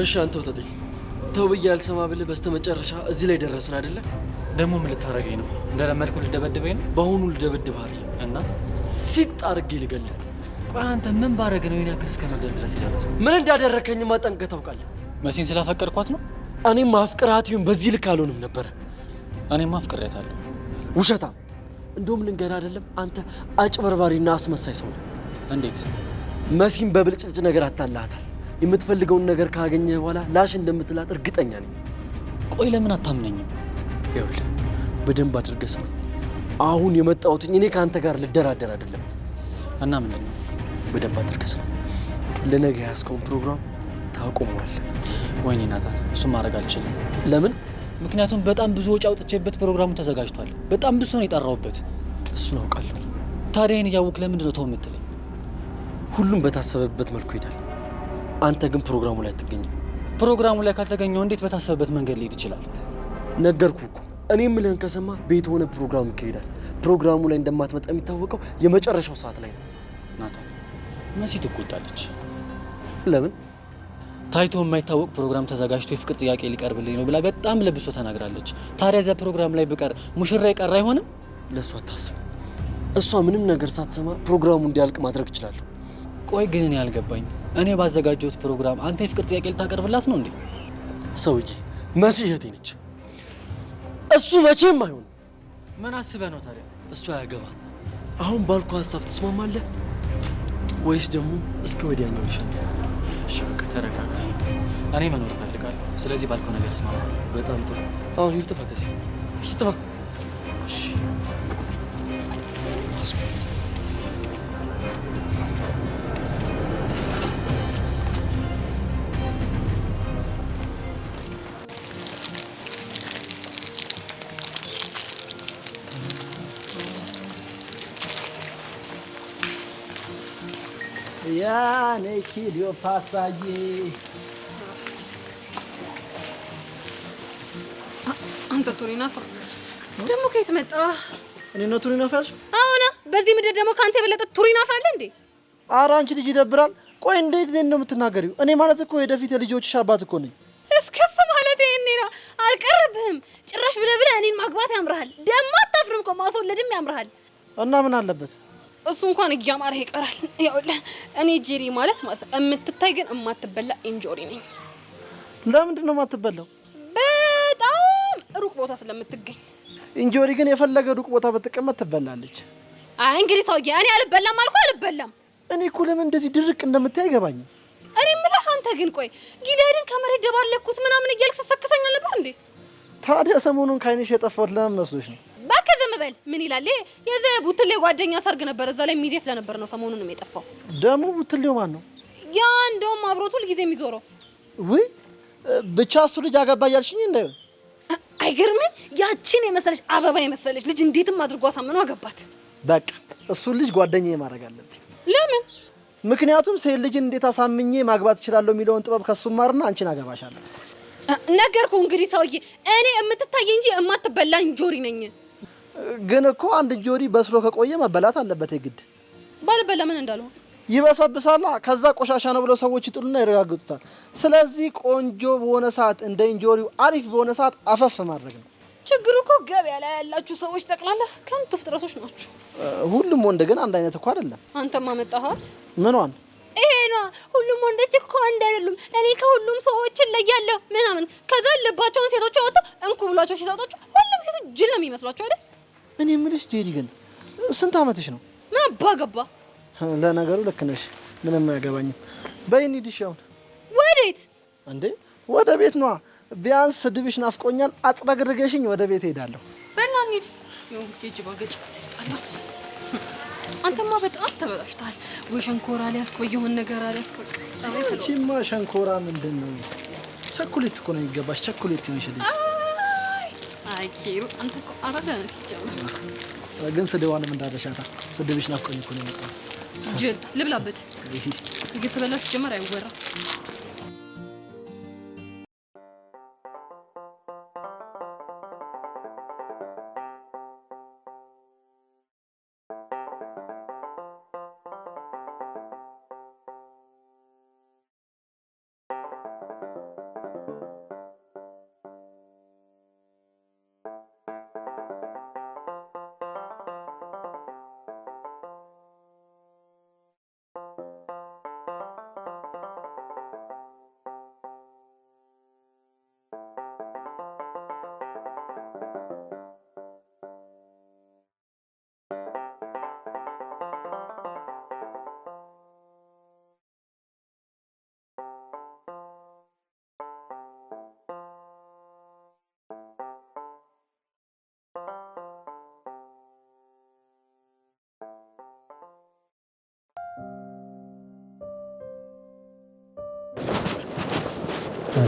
እሺ አንተ ወጣጤ ተው ብያለሁ ሰማ ብለህ በስተመጨረሻ እዚህ ላይ ደረስን አይደለ? ደግሞ ምን ልታረገኝ ነው? እንደለመድኩ ልደበድበኝ ነው? በአሁኑ ልደበድብህ አይደለም እና ሲጥ አድርጌ ልገልህ። ቆይ አንተ ምን ባረግ ነው ይሄን ያክል እስከ መግደል ድረስ የደረስከው? ምን እንዳደረከኝማ ጠንቅቀህ ታውቃለህ። መሲን ስላፈቀርኳት ነው? እኔም ማፍቀራት ይሁን በዚህ ልክ አልሆንም ነበረ። እኔም ማፍቀሪያታለሁ። ውሸታም እንደውም ልንገርህ አይደለም አንተ አጭበርባሪና አስመሳይ ሰው ነህ። እንዴት? መሲን በብልጭልጭ ነገር አታላሃታል። የምትፈልገውን ነገር ካገኘህ በኋላ ላሽ እንደምትላት እርግጠኛ ነኝ። ቆይ ለምን አታምነኝም? ይኸውልህ በደንብ አድርገህ ስማ። አሁን የመጣሁት እኔ ከአንተ ጋር ልደራደር አይደለም። እና ምንድን ነው? በደንብ አድርገህ ስማ። ለነገ ያዝከውን ፕሮግራም ታቆመዋለህ። ወይኔ ናታን፣ እሱን ማድረግ አልችልም። ለምን? ምክንያቱም በጣም ብዙ ወጪ አውጥቼበት ፕሮግራሙ ተዘጋጅቷል። በጣም ብዙ ነው የጠራሁበት። እሱን አውቃለሁ። ታዲያ ይሄን እያወቅህ ለምንድን ነው ተው የምትለኝ? ሁሉም በታሰበበት መልኩ ይሄዳል። አንተ ግን ፕሮግራሙ ላይ አትገኝም። ፕሮግራሙ ላይ ካልተገኘው እንዴት በታሰበበት መንገድ ሊሄድ ይችላል? ነገርኩህ እኮ። እኔ የምልህን ከሰማ ቤት ሆነ ፕሮግራሙ ይካሄዳል። ፕሮግራሙ ላይ እንደማትመጣ የሚታወቀው የመጨረሻው ሰዓት ላይ ነው። ናታን፣ መሲ ትቆጣለች። ለምን? ታይቶ የማይታወቅ ፕሮግራም ተዘጋጅቶ የፍቅር ጥያቄ ሊቀርብልኝ ነው ብላ በጣም ለብሶ ተናግራለች። ታዲያ እዚያ ፕሮግራም ላይ ብቀር ሙሽራ የቀረ አይሆንም? ለእሷ አታስብ። እሷ ምንም ነገር ሳትሰማ ፕሮግራሙ እንዲያልቅ ማድረግ እችላለሁ። ቆይ ግን እኔ አልገባኝ። እኔ ባዘጋጀሁት ፕሮግራም አንተ የፍቅር ጥያቄ ልታቀርብላት ነው እንዴ? ሰውዬ መሲ እህቴ ነች። እሱ መቼም አይሆንም። ምን አስበህ ነው ታዲያ? እሱ አያገባ። አሁን ባልኩ ሀሳብ ትስማማለህ ወይስ ደግሞ እስከ ወዲያኛው ይሻላል? እሺ በቃ ተረጋጋ። እኔ መኖር እፈልጋለሁ። ስለዚህ ባልከው ነገር እስማማለሁ። በጣም ጥሩ። አሁን ሂድ፣ ጥፋ። ከዚህ ሂድ፣ ጥፋ። እሺ ያኔ ክሊዮፓትራዬ አንተ ቱሪናፋ ደግሞ ከየት መጣ? እኔ ነው ቱሪናፋ ያልሽ? አዎና፣ በዚህ ምድር ደግሞ ካንተ የበለጠ ቱሪናፋ አለ እንዴ? ኧረ አንቺ ልጅ ይደብራል። ቆይ እንዴት ነው የምትናገሪው? እኔ ማለት እኮ የደፊት የልጆችሽ አባት እኮ ነኝ። እስከስ ማለት ይሄኔ ነው። አልቀርብህም። ጭራሽ ብለህ እኔን ማግባት ያምርሃል። ደግሞ አታፍርም እኮ ማስወለድም ያምርሃል። እና ምን አለበት? እሱ እንኳን እያማረህ ይቀራል። ይኸውልህ እኔ ጄሪ ማለት የምትታይ ግን የማትበላ እንጆሪ ነኝ። ለምንድን ነው የማትበላው? በጣም ሩቅ ቦታ ስለምትገኝ። እንጆሪ ግን የፈለገ ሩቅ ቦታ ብትቀመጥ ትበላለች። አይ እንግዲህ ሰውዬ፣ እኔ አልበላም አልኩ አልበላም። እኔ እኮ ለምን እንደዚህ ድርቅ እንደምታይ አይገባኝም። እኔ የምልህ አንተ ግን ቆይ ጊዳድን ከመሬት ደባለኩት ምናምን እያልክ ስትሰክሰኛል ነበር እንዴ? ታዲያ ሰሞኑን ከዓይንሽ የጠፋሁት ለምን መስሎሽ ነው? እባክህ ዝም በል። ምን ይላል? የዛ ቡትሌ ጓደኛ ሰርግ ነበር፣ እዛ ላይ ሚዜ ስለነበር ነው ሰሞኑንም የጠፋው። ደግሞ ቡትሌው ማን ነው? ያ እንደውም አብሮት ሁል ጊዜ የሚዞረው። ውይ ብቻ እሱ ልጅ አገባ እያልሽኝ እንዳይሆን። አይገርምም? ያቺን የመሰለች አበባ የመሰለች ልጅ እንዴትም አድርጎ አሳምኖ አገባት። በቃ እሱን ልጅ ጓደኛዬ ማድረግ አለብኝ። ለምን? ምክንያቱም ሴት ልጅን እንዴት አሳምኜ ማግባት እችላለሁ የሚለውን ጥበብ ከሱ ማርና አንቺን አገባሻለሁ። ነገርኩ እንግዲህ ሰውዬ፣ እኔ የምትታይ እንጂ የማትበላ እንጆሪ ነኝ። ግን እኮ አንድ እንጆሪ በስሎ ከቆየ መበላት አለበት የግድ። ባልበላ ምን እንዳልሆነ ይበሰብሳላ። ከዛ ቆሻሻ ነው ብለው ሰዎች ይጥሉና ይረጋግጡታል። ስለዚህ ቆንጆ በሆነ ሰዓት እንደ እንጆሪው አሪፍ በሆነ ሰዓት አፈፍ ማድረግ ነው። ችግሩ እኮ ገበያ ላይ ያላችሁ ሰዎች ጠቅላላ ከንቱ ፍጥረቶች ናችሁ። ሁሉም ወንድ ግን አንድ አይነት እኮ አይደለም። አንተማ መጣሃት ምኗን? ይሄ ነው ሁሉም ወንዶች እኮ አንድ አይደሉም። እኔ ከሁሉም ሰዎች እለያለሁ ምናምን። ከዛ ልባቸውን ሴቶች ያወጣ እንኩ ብሏቸው ሲሰጣቸው ሁሉም ሴቶች ጅል ነው የሚመስሏቸው አይደል? እኔ የምልሽ ጄሪ ግን ስንት አመትሽ ነው? ምን አባ ገባ? ለነገሩ ልክ ነሽ፣ ምንም አያገባኝም። በይ እንሂድ። እሺ አሁን ወዴት እንዴ? ወደ ቤት ነዋ። ቢያንስ ስድብሽ ናፍቆኛል። አጥረግርገሽኝ ወደ ቤት ሄዳለሁ። በላ እንሂድ። የወንጌጅ ባገጭ ሲስጣላ። አንተማ በጣም ተበላሽታል። ወይ ሸንኮራ ሊያስክ ወይ የሆነ ነገር አሊያስክ። ጸባይ ተለው። እቺማ ሸንኮራ ምንድን ነው? ቸኮሌት እኮ ነው የሚገባሽ። ቸኮሌት ይሆንሽልኝ። አይ ኪሩ፣ አንተ እኮ አራዳ ነህ ሲጀምር። ግን ስድዋንም እንዳደሻታ። ስድብሽ ናፍቆኝ እኮ ነው የመጣሁት። ጅል ልብላበት። እየተበላ ሲጀመር አይወራ።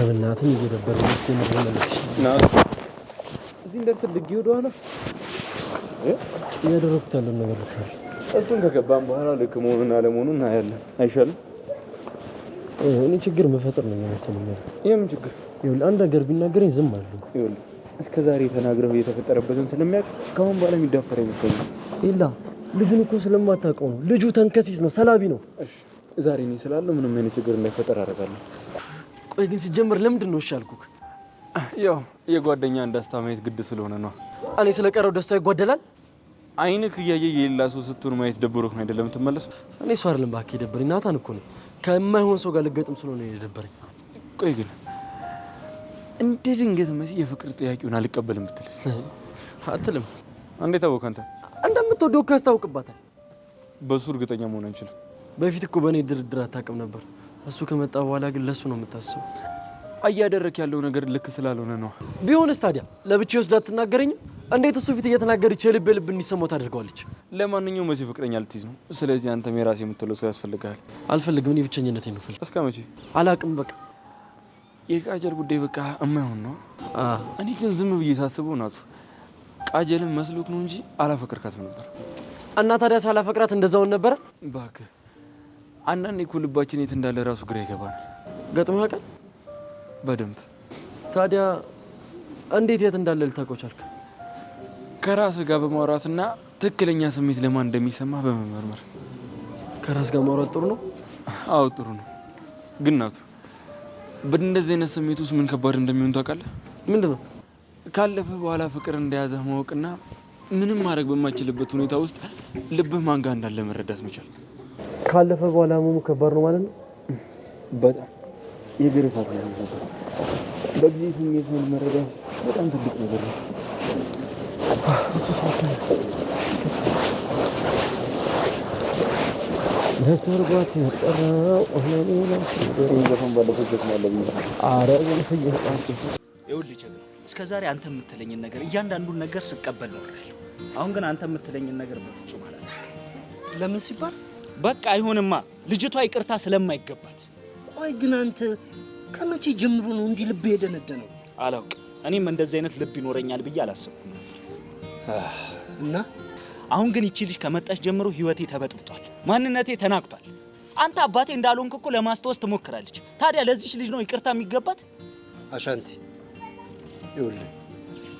በእናትህ እየደበረኝ ነው። እዚህ እንደርስ ልግ ይወደዋል እያደረኩት ያለው ነገር ልካል። እሱን ከገባን በኋላ ልክ መሆኑን አለመሆኑን እናያለን። አይሻልም? እኔ ችግር መፈጠር ነው የሚመስለኝ። የምን ችግር? ይኸውልህ አንድ ነገር ቢናገረኝ ዝም አለው። ይኸውልህ እስከ ዛሬ ተናግረው የተፈጠረበትን ስለሚያውቅ ከአሁን በኋላ የሚዳፈር አይመስለኝም። ይላ ልጁን እኮ ስለማታውቀው ነው። ልጁ ተንከሲስ ነው፣ ሰላቢ ነው። እሺ ዛሬ እኔ ስላለው ምንም አይነት ችግር እንዳይፈጠር አደርጋለሁ። ቆይ ግን ሲጀምር ለምንድን ነው እሺ ያልኩህ? ያው የጓደኛ ደስታ ማየት ግድ ስለሆነ ነው። እኔ ስለቀረው ደስታው ይጓደላል? አይንክ እያየ የሌላ ሰው ስትሆን ማየት ደብሮህ ነው አይደለም የምትመለሰው? እኔ እሱ አይደለም እባክህ የደበረኝ፣ ናታን እኮ ነው። ከማይሆን ሰው ጋር ልገጥም ስለሆነ የደበረኝ። ቆይ ግን እንደ ድንገት መሲ የፍቅር ጥያቄውን አልቀበልም ብትልስ? አትልም። እንዴት አወቅህ አንተ? እንደምትወደው እኮ ያስታውቅባታል። በሱ እርግጠኛ መሆን አንችልም። በፊት እኮ በእኔ ድርድር አታውቅም ነበር። እሱ ከመጣ በኋላ ግን ለሱ ነው የምታስበው። እያደረክ ያለው ነገር ልክ ስላልሆነ ነው። ቢሆንስ ታዲያ ለብቻ ወስዳ አትናገረኝም? እንዴት እሱ ፊት እየተናገረች የልብ ልብ እንዲሰማው ታደርገዋለች? ለማንኛውም መሲ ፍቅረኛ ልትይዝ ነው። ስለዚህ አንተም የራሴ የምትለው ሰው ያስፈልጋል። አልፈልግም። እኔ ብቸኝነቴን ነው ፈልግ። እስከ መቼ? አላውቅም። በቃ የቃጀል ጉዳይ በቃ እማይሆን ነው። እኔ ግን ዝም ብዬ ሳስበው ናቱ ቃጀልን መስሎክ ነው እንጂ አላፈቅርካትም ነበር። እና ታዲያ ሳላፈቅራት እንደዛውን ነበረ? እባክህ አንዳንዴ እኮ ልባችን የት እንዳለ ራሱ ግራ ይገባናል። ገጥሞ ያውቃል? በደንብ። ታዲያ እንዴት የት እንዳለ ልታውቀው ቻልክ? ከራስህ ጋር በማውራትና ትክክለኛ ስሜት ለማን እንደሚሰማ በመመርመር። ከራስ ጋር ማውራት ጥሩ ነው? አዎ ጥሩ ነው። ግን ናቱ በእንደዚህ አይነት ስሜት ውስጥ ምን ከባድ እንደሚሆን ታውቃለህ? ምንድን ነው? ካለፈ በኋላ ፍቅር እንደያዘህ ማወቅና ምንም ማድረግ በማይችልበት ሁኔታ ውስጥ ልብህ ማን ጋር እንዳለ መረዳት መቻል። ካለፈ በኋላ ህመሙ ከባድ ነው ማለት ነው? በጣም የግርፋት ነው የሚሰጠው። በጊዜ ስሜት መረዳት በጣም ትልቅ ነገር ነው። ለሰርጓት የጠራው ዘፈን ባለፈው ማለት ነው። ይኸውልህ ጀግና፣ እስከ ዛሬ አንተ የምትለኝን ነገር እያንዳንዱን ነገር ስቀበል ነው አይደል? አሁን ግን አንተ የምትለኝን ነገር በፍጹም አላደርግም። ለምን ሲባል በቃ አይሆንማ፣ ልጅቷ ይቅርታ ስለማይገባት። ቆይ ግን አንተ ከመቼ ጀምሮ ነው እንዲህ ልብ የደነደነው? አላውቅም። እኔም እንደዚህ አይነት ልብ ይኖረኛል ብዬ አላሰብኩም ነበር። እና አሁን ግን ይቺ ልጅ ከመጣች ጀምሮ ህይወቴ ተበጥብጧል፣ ማንነቴ ተናግቷል። አንተ አባቴ እንዳልሆንክ እኮ ለማስታወስ ትሞክራለች። ታዲያ ለዚች ልጅ ነው ይቅርታ የሚገባት? አሻንቲ ይኸውልህ፣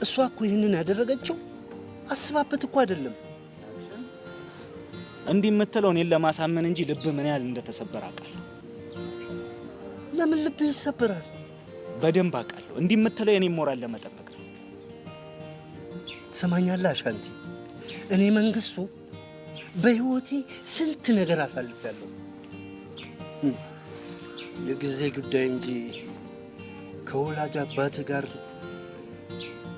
እሷ እኮ ይህንን ያደረገችው አስባበት እኮ አይደለም። እንዲህ የምትለው እኔን ለማሳመን እንጂ ልብ ምን ያህል እንደተሰበረ አውቃለሁ። ለምን ልብህ ይሰበራል? በደንብ አውቃለሁ። እንዲህ የምትለው የኔን ሞራል ለመጠበቅ ነው። ትሰማኛለህ አሻንቲ? እኔ መንግስቱ በህይወቴ ስንት ነገር አሳልፌያለሁ። የጊዜ ጉዳይ እንጂ ከወላጅ አባትህ ጋር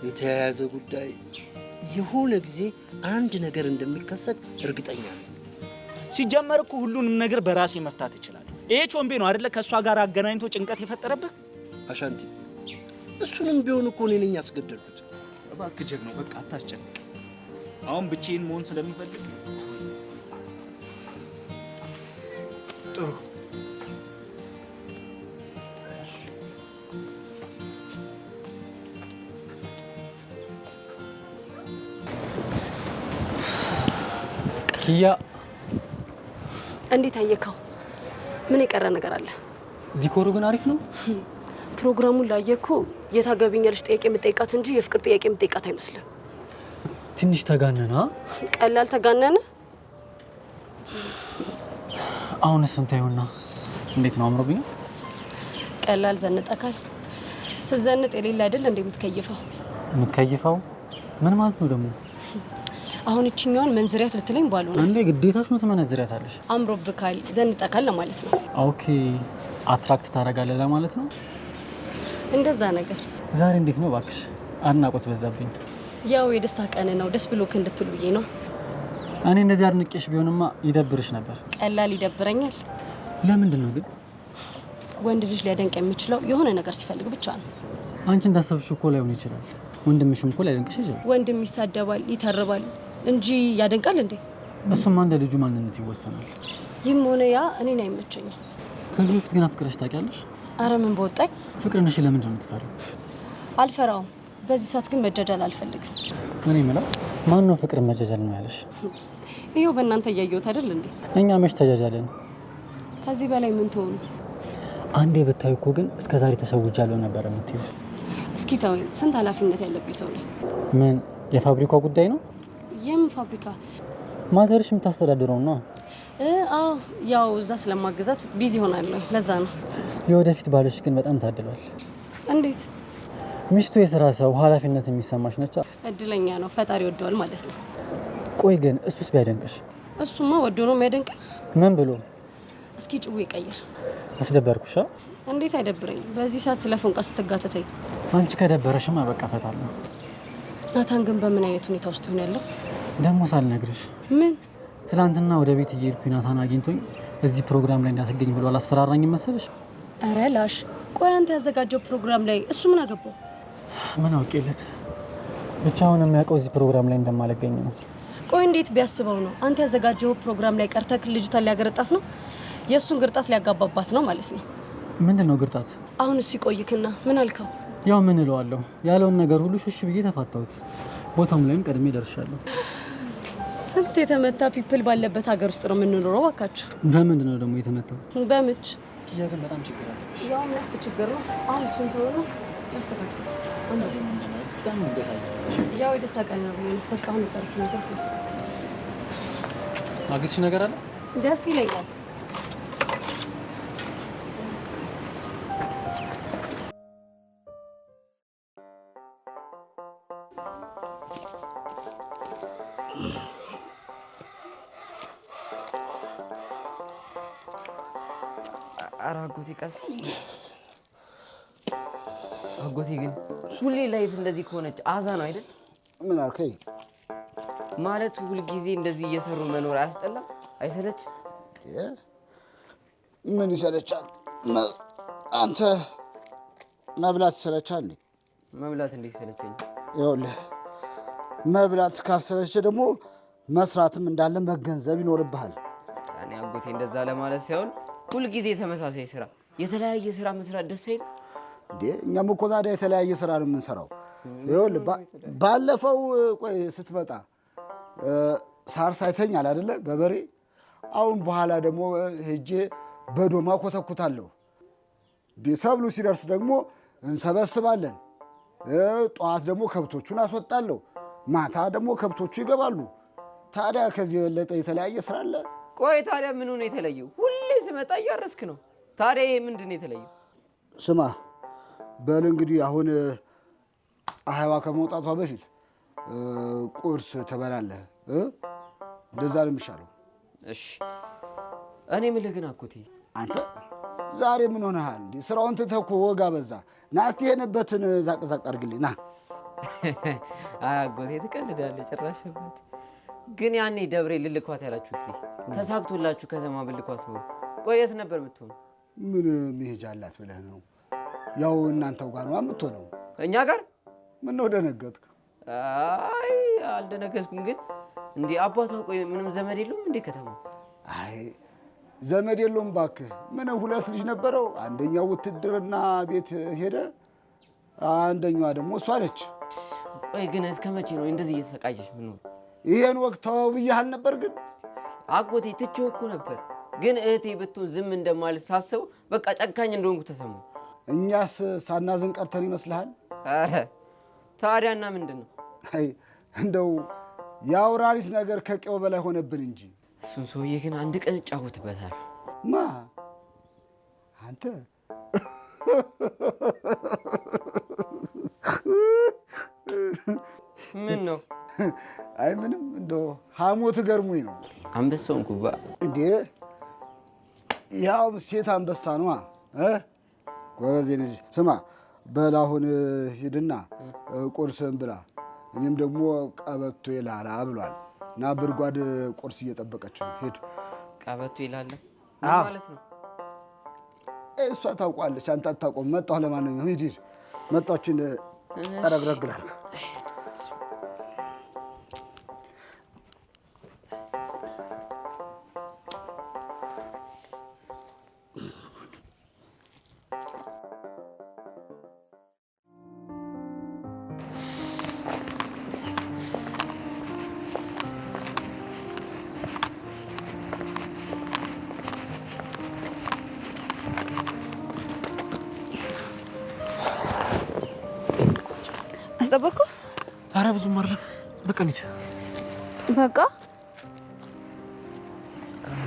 የተያያዘ ጉዳይ የሆነ ጊዜ አንድ ነገር እንደሚከሰት እርግጠኛ ነኝ። ሲጀመር እኮ ሁሉንም ነገር በራሴ መፍታት እችላለሁ። ይሄ ቾምቤ ነው አይደለ ከሷ ጋር አገናኝቶ ጭንቀት የፈጠረብህ? አሻንቲ እሱንም ቢሆን እኮ እኔ ነኝ ያስገደልኩት። እባክህ ጀግናው በቃ አታስጨንቅ። አሁን ብቻዬን መሆን ስለሚፈልግ ጥሩ ኪያ፣ እንዴት አየከው? ምን የቀረ ነገር አለ? ዲኮሩ ግን አሪፍ ነው። ፕሮግራሙን ላየኩ የታገቢኛለሽ ጥያቄ የምጠይቃት እንጂ የፍቅር ጥያቄ የምጠይቃት አይመስልም። ትንሽ ተጋነና። ቀላል ተጋነነ። አሁን እሱን ታዩና እንዴት ነው አምሮብኝ? ቀላል ዘንጠካል። ስዘንጥ የሌለ አይደል እንዴ የምትከይፈው? የምትከይፈው ምን ማለት ነው ደግሞ? አሁን እቺኛውን መንዝሪያት ልትለኝ ባሉ ነው እንዴ? ግዴታሽ ነው ትመነዝሪያታለሽ። አምሮብካል፣ ዘንጠካል ለማለት ነው። ኦኬ፣ አትራክት ታደርጋለህ ለማለት ነው። እንደዛ ነገር። ዛሬ እንዴት ነው እባክሽ? አድናቆት በዛብኝ። ያው የደስታ ቀን ነው፣ ደስ ብሎክ እንድትሉ ብዬ ነው። እኔ እንደዚህ አድንቄሽ ቢሆንማ ይደብርሽ ነበር። ቀላል ይደብረኛል። ለምንድን ነው ግን? ወንድ ልጅ ሊያደንቅ የሚችለው የሆነ ነገር ሲፈልግ ብቻ ነው። አንቺ እንዳሰብሽው እኮ ላይሆን ይችላል። ወንድምሽም እኮ ላይደንቅሽ ይችላል። ወንድም ይሳደባል፣ ይተርባል እንጂ ያደንቃል እንዴ? እሱማ እንደ ልጁ ማንነት ይወሰናል። ይህም ሆነ ያ እኔን አይመቸኝም። ከዚህ በፊት ግን አፍቅረሽ ታውቂያለሽ? አረ ምን በወጣኝ። ፍቅርን እሺ ለምን ነው የምትፈሪው? አልፈራውም። በዚህ ሰዓት ግን መጃጃል አልፈልግም። እኔ የምለው ማን ነው ፍቅርን መጃጃል ነው ያለሽ? ይሄው በእናንተ እያየሁት አይደል እንዴ? እኛ መች ተጃጃለን? ከዚህ በላይ ምን ትሆኑ? አንዴ ብታዩ እኮ ግን እስከዛሬ ተሰውጃለሁ ነበር የምትይው። እስኪ ተወኝ። ስንት ኃላፊነት ያለብኝ ሰው ነኝ። ምን የፋብሪካው ጉዳይ ነው? የምን ፋብሪካ? ማዘርሽ የምታስተዳድረው ነው? አዎ ያው እዛ ስለማግዛት ቢዚ ሆናለሁ። ለዛ ነው። የወደፊት ባልሽ ግን በጣም ታድሏል። እንዴት? ሚስቱ የስራ ሰው ኃላፊነት የሚሰማሽ ነች። እድለኛ ነው። ፈጣሪ ወደዋል ማለት ነው። ቆይ ግን እሱስ ቢያደንቅሽ? እሱማ ወዶ ነው የሚያደንቅ። ምን ብሎ? እስኪ ጭው ይቀይር። አስደበርኩሻ? እንዴት አይደብረኝ? በዚህ ሰዓት ስለ ፎንቃ ስትጋተተኝ። አንቺ ከደበረሽማ በቃ ፈታለሁ። ናታን ግን በምን አይነት ሁኔታ ውስጥ ይሆን ያለው? ደግሞ ሳልነግርሽ ምን? ትላንትና ወደ ቤት እየሄድኩኝ ናታን አግኝቶኝ እዚህ ፕሮግራም ላይ እንዳትገኝ ብሎ አላስፈራራኝ መሰለሽ? አረ ላሽ። ቆይ አንተ ያዘጋጀው ፕሮግራም ላይ እሱ ምን አገባው? ምን አውቄለት። ብቻውን የሚያውቀው እዚህ ፕሮግራም ላይ እንደማልገኝ ነው። ቆይ እንዴት ቢያስበው ነው? አንተ ያዘጋጀው ፕሮግራም ላይ ቀርተክ ልጅቷን ሊያገረጣት ነው? የእሱን ግርጣት ሊያጋባባት ነው ማለት ነው። ምንድን ነው ግርጣት? አሁን እሱ ይቆይክና ምን አልከው? ያው ምን እለዋለሁ፣ ያለውን ነገር ሁሉ ሹሽ ብዬ ተፋታሁት። ቦታውም ላይም ቀድሜ ደርሻለሁ። ስንት የተመታ ፒፕል ባለበት ሀገር ውስጥ ነው የምንኖረው። ባካችሁ። በምንድን ነው ደግሞ የተመታው? በምች ያ ግን በጣም ችግር አለ። ያው ምን ችግር ነው? አሁን እሱን ተወው ነው ያስተካክል። ያው የደስታ ቀን ነው። በቃ አሁን የቀሩት ነገር ስለስተካከለ አግዝሽ ነገር አለ። ደስ ይለኛል። ኧረ አጎቴ ቀስ አጎቴ ግን ሁሌ ላይፍ እንደዚህ ከሆነች አዛ ነው አይደል? ምን አልከኝ? ማለት ሁልጊዜ እንደዚህ እየሰሩ መኖር አያስጠላም? አይሰለች? ምን ይሰለቻል? አንተ መብላት ይሰለቻል እንዴ? መብላት እንዴት ይሰለቸኝ? ይኸውልህ መብላት ካልሰለቸ ደግሞ መስራትም እንዳለ መገንዘብ ይኖርብሃል። እኔ አጎቴ እንደዛ ለማለት ሳይሆን ሁልጊዜ ተመሳሳይ ስራ፣ የተለያየ ስራ መስራት ደስ አይልም እንዴ? እኛም እኮ ታዲያ የተለያየ ስራ ነው የምንሰራው። ይኸውልህ ባለፈው ቆይ ስትመጣ ሳር ሳይተኛል አይደለ? በበሬ አሁን በኋላ ደግሞ ሄጄ በዶማ ኮተኩታለሁ። ሰብሉ ሲደርስ ደግሞ እንሰበስባለን። ጠዋት ደግሞ ከብቶቹን አስወጣለሁ። ማታ ደግሞ ከብቶቹ ይገባሉ። ታዲያ ከዚህ የበለጠ የተለያየ ስራ አለ? ቆይ ታዲያ ምን ሆነ የተለየው? ሁሌ ስመጣ እያረስክ ነው። ታዲያ ይሄ ምንድን ነው የተለየው? ስማ በል እንግዲህ አሁን ፀሐይዋ ከመውጣቷ በፊት ቁርስ ትበላለህ። እንደዛ ነው የሚሻለው። እሺ እኔ የምልህ ግን አጎቴ አንተ ዛሬ ምን ሆነሃል እንዴ? ስራውን ትተህ እኮ ወጋ በዛ። ና እስቲ የሄንበትን ዛቅ ዛቅ አድርግልኝ ና። አጎቴ ትቀልዳለህ ጭራሽበት። ግን ያኔ ደብሬ ልልኳት ያላችሁ ጊዜ ተሳክቶላችሁ ከተማ ብልኳት ነው። ቆየት ነበር የምትሆኑ? ምን መሄጃ አላት ብለህ ነው? ያው እናንተው ጋር ነው የምትሆነው። እኛ ጋር? ምን ነው ደነገጥክ? አይ አልደነገጥኩም። ግን እንዴ አባቷ ቆይ ምንም ዘመድ የለውም እንዴ ከተማ? አይ ዘመድ የለውም እባክህ። ምን ሁለት ልጅ ነበረው። አንደኛው ውትድርና ቤት ሄደ፣ አንደኛዋ ደግሞ እሷ ነች። ቆይ ግን እስከ መቼ ነው እንደዚህ እየተሰቃየሽ ምኖር? ይሄን ወቅት ተወው ብዬሃል ነበር። ግን አጎቴ ትቼው እኮ ነበር። ግን እህቴ ብትሆን ዝም እንደማለት ሳስበው በቃ ጨካኝ እንደሆንኩ ተሰማኝ። እኛስ ሳናዝን ቀርተን ይመስልሃል? ኧረ ታዲያና ምንድን ነው? አይ እንደው የአውራሪስ ነገር ከቄው በላይ ሆነብን እንጂ። እሱን ሰውዬ ግን አንድ ቀን እጫወትበታለሁ። ማ አንተ? ምን ነው? አይ ምንም፣ እንደው ሐሞት ገርሞኝ ነው። አንበሳውን ኩባ እንዴ ያው ሴት አንበሳ ነዋ። ጎበዜ ልጅ። ስማ በል አሁን ሂድና ቁርስን ብላ። እኔም ደግሞ ቀበቶ ይላላ ብሏል እና ብርጓድ ቁርስ እየጠበቀች ነው። ሂድ። ቀበቶ ይላል ማለት ነው? እሷ ታውቋለች፣ አንተ አታውቀውም። መጣሁ። ለማንኛውም ሂድ ሂድ። መጣችን ረግረግላል። አልጠበቅኩ። ኧረ ብዙም አይደለም። በቃ እንሂድ። በቃ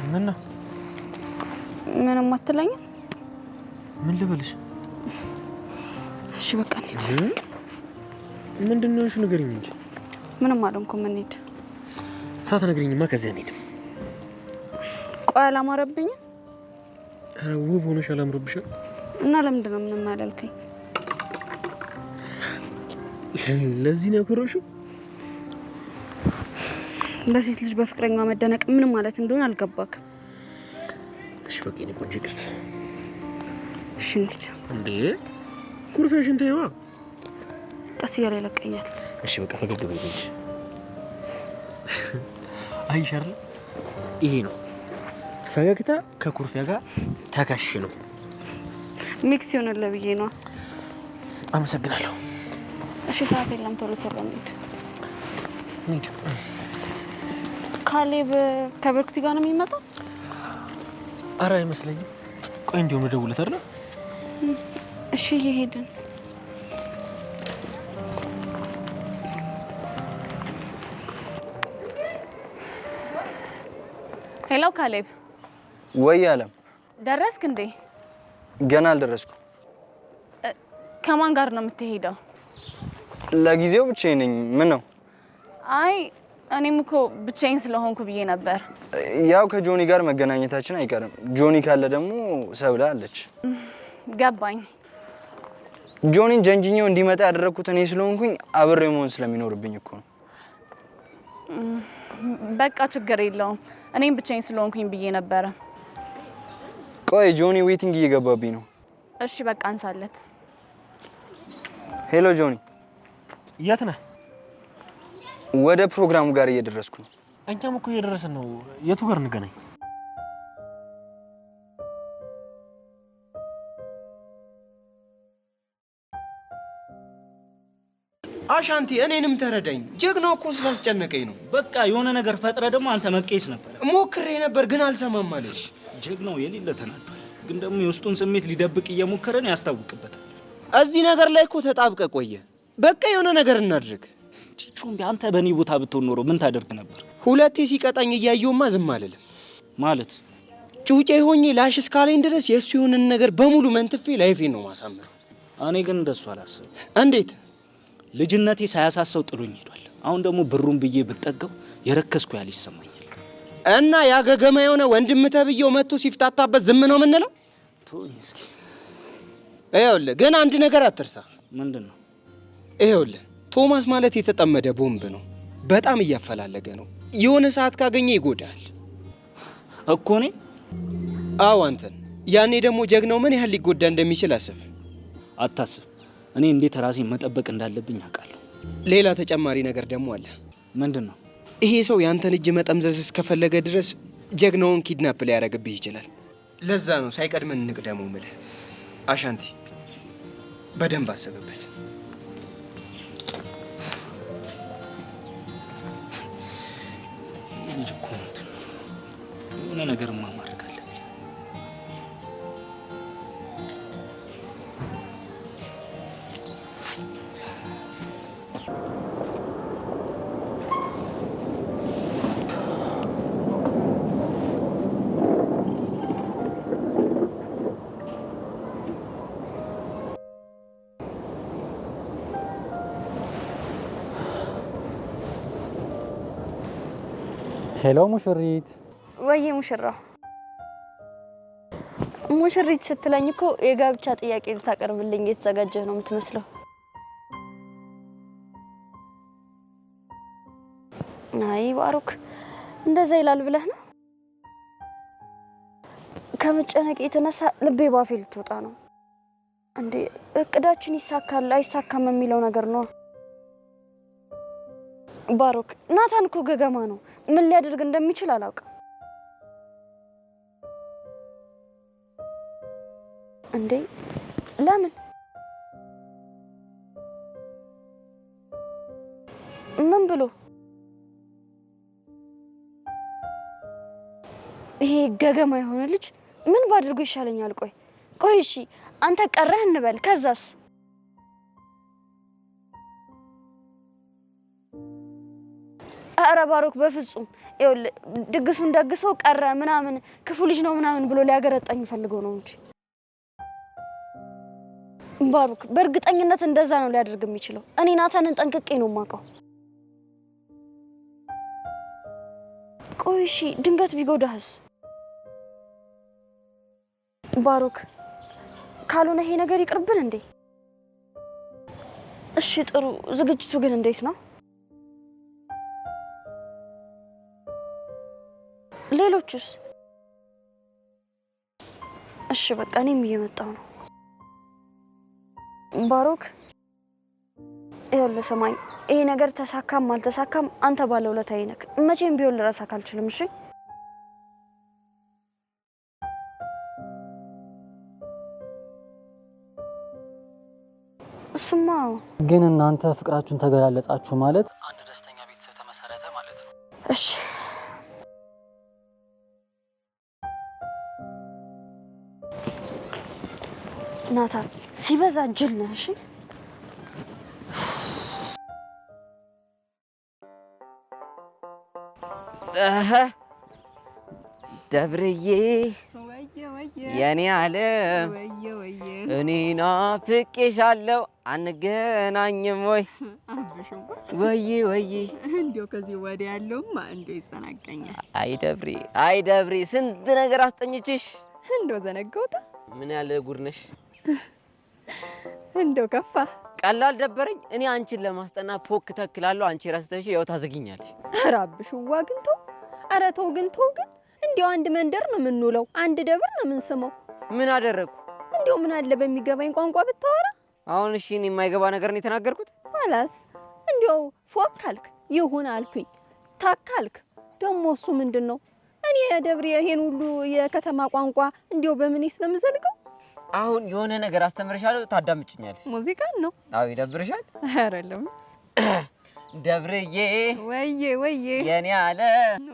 ምን ነው? ምንም አትለኝም? ምን ልበልሽ? እሺ በቃ እንሂድ። ምንድን ነው እሺ ንገሪኝ እንጂ። ምንም አልሆንኩም። እንሂድ። ሳትነግሪኝማ ከዚያ አንሄድም። ቆይ አላማረብኝም? ኧረ ውብ ሆነሽ አላምሮብሽም? እና ለምንድን ነው ምንም አላልከኝ? ለዚህ ነው ያኮረሽው? ለሴት ልጅ በፍቅረኛ መደነቅ ምን ማለት እንደሆነ አልገባክም። እሺ በቃ የእኔ ቆንጆ ይቅርታ። እሺ እንሂድ። እንዴ ኩርፊያሽን ተይዋ። ቀስ እያለ ይለቀኛል። እሺ በቃ ፈገግ በይ እንጂ። አይሽ አይደል? ይሄ ነው ፈገግታ ከኩርፊያ ጋር ተካሽ ነው። ሚክስ ይሆንልህ ብዬ ነው። አመሰግናለሁ። እሺ ሰዓት የለም፣ ቶሎ ቶሎ እንሂድ። እንሂድ። ካሌብ ከበርክቲ ጋር ነው የሚመጣው? ኧረ አይመስለኝም። ቆይ እንዲሁ መደውለት አይደል? እሺ እየሄድን ሄሎ ካሌብ። ወይ አለም፣ ደረስክ እንዴ? ገና አልደረስኩም። ከማን ጋር ነው የምትሄደው? ለጊዜው ብቻዬን ነኝ። ምን ነው? አይ እኔም እኮ ብቻዬን ስለሆንኩ ብዬ ነበር። ያው ከጆኒ ጋር መገናኘታችን አይቀርም። ጆኒ ካለ ደግሞ ሰብለ አለች። ገባኝ። ጆኒን ጀንጅኛው እንዲመጣ ያደረኩት እኔ ስለሆንኩኝ አብሬው መሆን ስለሚኖርብኝ እኮ ነው። በቃ ችግር የለውም። እኔም ብቻዬን ስለሆንኩኝ ብዬ ነበረ። ቆይ ጆኒ ዌቲንግ እየገባብኝ ነው። እሺ በቃ አንሳለት። ሄሎ ጆኒ፣ የት ነህ? ወደ ፕሮግራሙ ጋር እየደረስኩ ነው። እኛም እኮ እየደረስን ነው። የቱ ጋር እንገናኝ? አሻንቲ እኔንም ተረዳኝ። ጀግናው እኮ ስላስጨነቀኝ ነው። በቃ የሆነ ነገር ፈጥረ ደግሞ አንተ መቄስ ነበር። ሞክሬ ነበር ግን አልሰማም አለሽ። ጀግናው የሌለ ተናዷል። ግን ደግሞ የውስጡን ስሜት ሊደብቅ እየሞከረን ያስታውቅበታል። እዚህ ነገር ላይ እኮ ተጣብቀ ቆየ። በቃ የሆነ ነገር እናድርግ። ቹምቢ አንተ በእኔ ቦታ ብትሆን ኖሮ ምን ታደርግ ነበር? ሁለቴ ሲቀጣኝ እያየውማ ዝም አልልም። ማለት ጩጬ ሆኜ ላሽ እስካለኝ ድረስ የእሱ የሆነን ነገር በሙሉ መንትፌ ላይፌን ነው ማሳመር። እኔ ግን እንደሱ አላስብም። እንዴት? ልጅነቴ ሳያሳሰው ጥሎኝ ሄዷል። አሁን ደግሞ ብሩን ብዬ ብጠገው የረከስኩ ያህል ይሰማኛል። እና ያገገማ የሆነ ወንድም ተብዬው መጥቶ ሲፍታታበት ዝም ነው የምንለው? ተወኝ እስኪ። ይኸውልህ ግን አንድ ነገር አትርሳ። ምንድን ነው? ይኸውልህ ቶማስ ማለት የተጠመደ ቦምብ ነው። በጣም እያፈላለገ ነው። የሆነ ሰዓት ካገኘ ይጎዳል እኮ እኔ። አዎ አንተን። ያኔ ደግሞ ጀግናው ምን ያህል ሊጎዳ እንደሚችል አስብ። አታስብ። እኔ እንዴት ራሴን መጠበቅ እንዳለብኝ አውቃለሁ። ሌላ ተጨማሪ ነገር ደግሞ አለ። ምንድን ነው? ይሄ ሰው ያንተን እጅ መጠምዘዝ እስከፈለገ ድረስ ጀግናውን ኪድናፕ ሊያደርግብህ ይችላል። ለዛ ነው ሳይቀድመን እንቅደመው የምልህ። አሻንቲ በደንብ አስብበት። ልጅ እኮ ነው። የሆነ ነገር ማድረግ አለብኝ። ሄሎ ሙሽሪት። ወይ ሙሽራው። ሙሽሪት ስትለኝ እኮ የጋብቻ ጥያቄ ልታቀርብልኝ የተዘጋጀህ ነው የምትመስለው። አይ ባሩክ፣ እንደዛ ይላል ብለህ ነው? ከመጨነቅ የተነሳ ልቤ ባፌ ልትወጣ ነው። እንዴ እቅዳችን ይሳካል አይሳካም የሚለው ነገር ነው። ባሩክ፣ ናታን እኮ ገገማ ነው። ምን ሊያደርግ እንደሚችል አላውቅም። እንዴ ለምን? ምን ብሎ? ይሄ ገገማ የሆነ ልጅ ምን ባድርጎ ይሻለኛል? ቆይ እሺ አንተ ቀረህ እንበል፣ ከዛስ? ኧረ ባሮክ በፍጹም ይኸውልህ ድግሱን ደግሰው ቀረ ምናምን ክፉ ልጅ ነው ምናምን ብሎ ሊያገረጣኝ ፈልገው ነው እንጂ ባሮክ በእርግጠኝነት እንደዛ ነው ሊያደርግ የሚችለው። እኔ ናታንን ጠንቅቄ ነው የማውቀው። ቆይ እሺ ድንገት ቢጎዳህስ? ባሮክ ካልሆነ ይሄ ነገር ይቅርብን እንዴ? እሺ ጥሩ። ዝግጅቱ ግን እንዴት ነው? ሌሎቹስ? እሺ በቃ እኔም እየመጣሁ ነው። ባሮክ ይኸውልህ ስማኝ፣ ይሄ ነገር ተሳካም አልተሳካም አንተ ባለውለታዬ ነህ። መቼም ቢሆን ልረሳህ አልችልም። እሺ እሱማ ግን እናንተ ፍቅራችሁን ተገላለጻችሁ ማለት አንድ ደስተኛ ቤተሰብ ተመሰረተ ማለት ነው። እሺ ናታን ሲበዛ ጅል ነህ። እሺ ደብርዬ የኔ ዓለም እኔ ናፍቄሻለሁ አንገናኝም ወይ ወይ እንዴው ከዚህ ወዲያ ያለውማ እንዴው ይሰናቀኛል። አይ ደብሬ ስንት ነገር አስጠኝችሽ እንዴው ዘነጋውታ። ምን ያለ ጉድ ነሽ እንዴው ከፋ ቀላል ደበረኝ። እኔ አንቺን ለማስጠና ፎክ ተክላለሁ፣ አንቺ ረስተሽ ያው ታዘግኛለሽ። አራብሽዋ ግን ተው፣ ኧረ ተው ግን እንዴው አንድ መንደር ነው የምንውለው፣ አንድ ደብር ነው የምንስመው። ምን አደረኩ? እንዴው ምን አለ በሚገባኝ ቋንቋ ብታወራ። አሁን እሺ እኔ የማይገባ ነገር ነው የተናገርኩት። አላስ እንዴው ፎክ ካልክ ይሁን አልኩኝ፣ ታካልክ ደግሞ እሱ ምንድነው? እኔ ደብሬ ይሄን ሁሉ የከተማ ቋንቋ እንዴው በምን ስለምዘልቀው? አሁን የሆነ ነገር አስተምርሻለሁ፣ ታዳምጭኛለሽ። ሙዚቃን ነው? አዎ ይደብርሻል? አይደለም ደብርዬ ወዬ የኔ አለ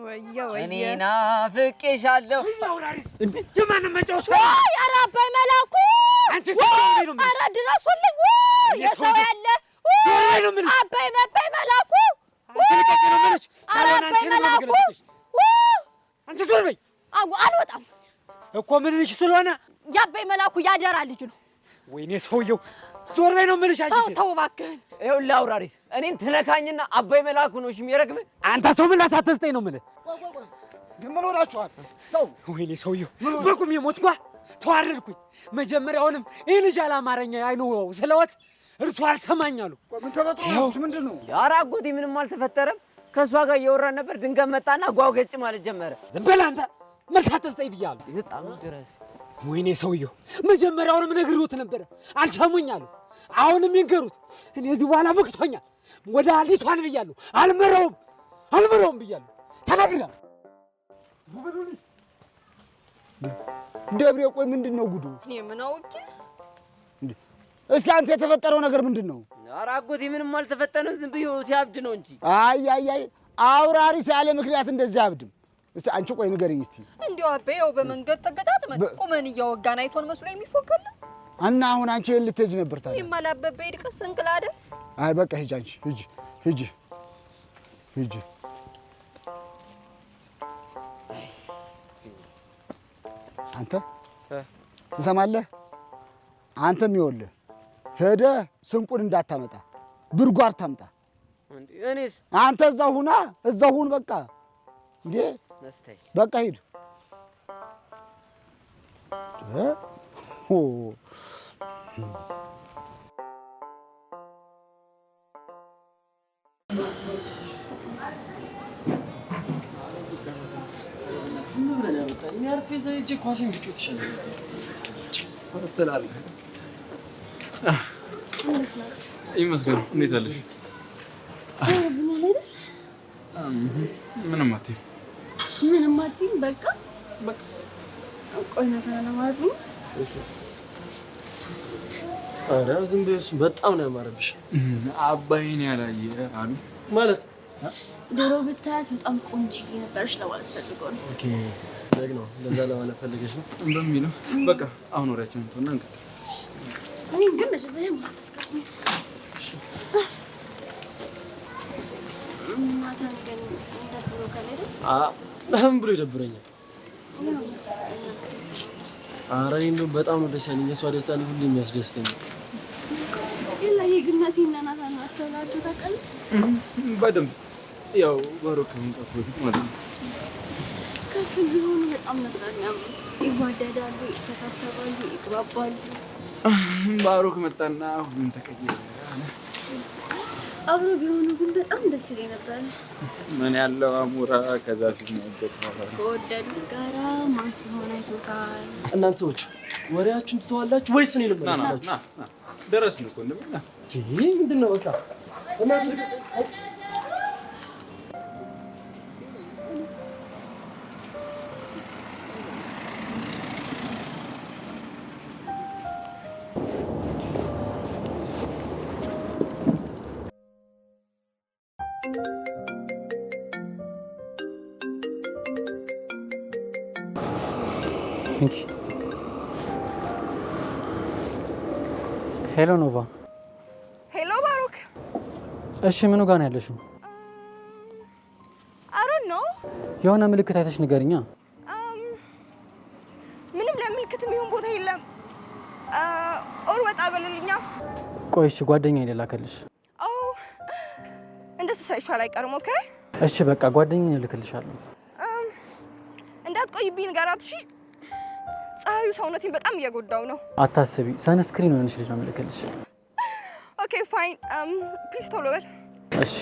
ወዬ እኔ ናፍቄሻለሁ። እንዴ የማን መጫወቻ? ወይ ኧረ አባይ መላኩ አንቺ ሰው ነው። ኧረ ድረሱልኝ። የሰው ያለ አባይ መላኩ አንቺ ነው ማለት አሁን አንቺ ነው ማለት አንቺ ዞር በይ። አልወጣም እኮ ምን ልጅ ስለሆነ የአባይ መላኩ ያደራ ልጅ ነው። ወይኔ ሰውየው ዞር በይ ነው የምልሽ። አንቺ ተው እባክህን። ይኸውልህ አውራሪስ እኔን ትነካኝና አባይ መላኩ ነው እሺ የሚረግምህ። አንተ ሰው ምን ላሳተስተኝ ነው የምልህ። ግን ምን ሆናችኋል? ተው። ወይኔ ሰውየው በቁም የሞትኳ ተዋረድኩኝ። መጀመሪያውንም ይህ ልጅ አላማረኛ አይኑ ስለወት እርሱ አልሰማኛሉ። ምን ተፈጥሮ ምንድን ነው? ኧረ አጎቴ ምንም አልተፈጠረም። ከእሷ ጋር እያወራን ነበር። ድንገት መጣና ጓውገጭ ማለት ጀመረ። ዝም በል አንተ ምን ሳተስተኝ ብያለሁ። ህፃኑ ድረስ ወይኔ ሰውየው መጀመሪያውንም ነግሬዎት ነበረ አልሰሙኛሉ። አሁንም ይንገሩት። እኔ እዚህ በኋላ በቅቶኛል። ወደ አሊቷን ብያለሁ። አልምረውም ብያለሁ። ተናግሬያለሁ። ደብሬ ቆይ ምንድን ነው ጉዱ? እኔ ምን አውቄ? እስኪ አንተ የተፈጠረው ነገር ምንድን ነው? ኧረ አጎቴ ምንም አልተፈጠረም። ዝም ብዬ ሲያብድ ነው እንጂ። አይ አውራሪስ ያለ ምክንያት እንደዚህ አብድም። እስቲ አንቺ ቆይ ንገሪኝ እስቲ። እንዴው አበየው በመንገድ ተገጣጥመን ቁመን እያወጋን አይቶን መስሎ የሚፎከል እና አሁን አንቺ ልትሄጂ ነበር ታዲያ? ይማላበበ ይድቀስ እንቅላደርስ። አይ በቃ ሂጂ አንቺ ሂጂ። አንተ ትሰማለህ? አንተም ይኸውልህ ሄደህ ስንቁን እንዳታመጣ ብርጓር ታምጣ። እኔስ? አንተ እዛው ሁን በቃ። እንዴ በቃ ሂድ። ዝም ብለን ያመጣኝ እኔ አርፌ እዛ ሂጅ ኳሴን ብጮት ይሻላል። ይመስገን። እንዴት አለሽ? ምንም አትይም። በቃ ቆይ ናታን ማለት ነው። ኧረ ዝም ብዬሽ በጣም ነው ያማረብሽ። አባይን ያላየ አሉ ማለት ዶሮ ብታያት በጣም ቆንጆ ነበርሽ ለማለት ፈልገው ነው። ኦኬ ደግ ነው። ለዛ ለማለት ፈልገሽ ነው በሚለው በቃ አሁን ወሬያችንን ተውና እንቀጥል። እኔ ግን መጀመሪያ ማታስቀርኝ ናታን ግን እንደብሮ ካለደ ለምን ብሎ ይደብረኛል? ኧረ እኔ እንደው በጣም ነው ደስ ያለኝ። የእሷ ደስታ ነው ሁሌ የሚያስደስተኝ። ግን ላይ ግን መሲና ናታን አስተውላችሁ ታውቃለህ? በደንብ ያው ባሮክ ከመምጣቱ በፊት ማለት ነው። ከፍል ቢሆኑ በጣም ነበር የሚያምኑት። ይዋደዳሉ፣ ይተሳሰባሉ፣ ይግባባሉ። ባሮክ መጣና ሁሉም ተቀየረ። አብሮ ቢሆኑ ግን በጣም ደስ ይለኝ ነበር። ምን ያለው አሞራ ከዛ ፊት ነው ያገባው። ከወደዱት ጋራ ማን ሲሆን አይቶታል። እናንተ ሰዎች ወሬያችሁን ትተዋላችሁ ወይስ እኔ ልመለስላችሁ? ደረስን እኮ እንደምን ይሄ ምንድን ነው? በቃ እናንተ ሄሎ ኖቫ። ሄሎ ባሩክ። እሺ ምኑ ጋር ነው ያለሽው? አሮን ነው የሆነ ምልክት አይተሽ ንገሪኛ። ምንም ለምልክት የሚሆን ቦታ የለም። ኦር ወጣ በልልኛ። ቆይ እሺ ጓደኛዬ ልላክልሽ። እንደሱ ሳይሻል አይቀርም። ኦኬ እሺ በቃ ጓደኛዬ ልልክልሻለሁ። እንዳትቆይብኝ ንገራት እሺ። ፀሐዩ ሰውነቴን በጣም እየጎዳው ነው። አታስቢ፣ ሰንስክሪን ሆነሽ ልጅ ነው የምልክልሽ። ኦኬ ፋይን ፕሊዝ ቶሎ በል እሺ።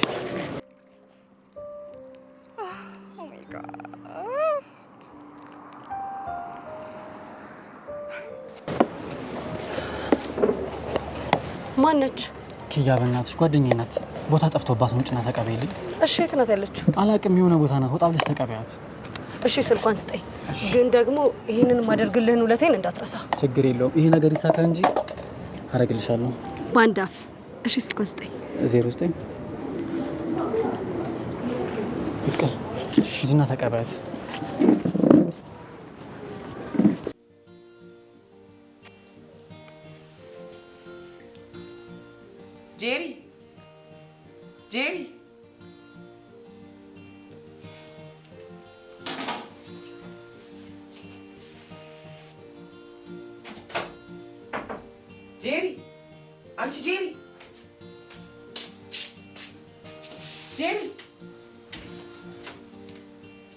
ኦ ማይ ጋድ ማነች? ኪያ በእናትሽ ጓደኛዬ ናት። ቦታ ጠፍቶባት ነው። ጭና ተቀበይልኝ። እሺ የት ናት ያለችው? አላቅም፣ የሆነ ቦታ ናት። ወጣ ብለሽ ተቀበያት። እሺ ስልኳን ስጠኝ። ግን ደግሞ ይሄንን ማደርግልህን ውለቴን እንዳትረሳ። ችግር የለውም። ይሄ ነገር ይሳካ እንጂ አደርግልሻለሁ። በአንድ አፍ። እሺ ስልኳን ስጠኝ። 09 በቃ እሺ፣ ሂጂና ተቀበያት። ጄሪ ጄሪ ጄሪ አንቺ ጄሪ ጄሪ።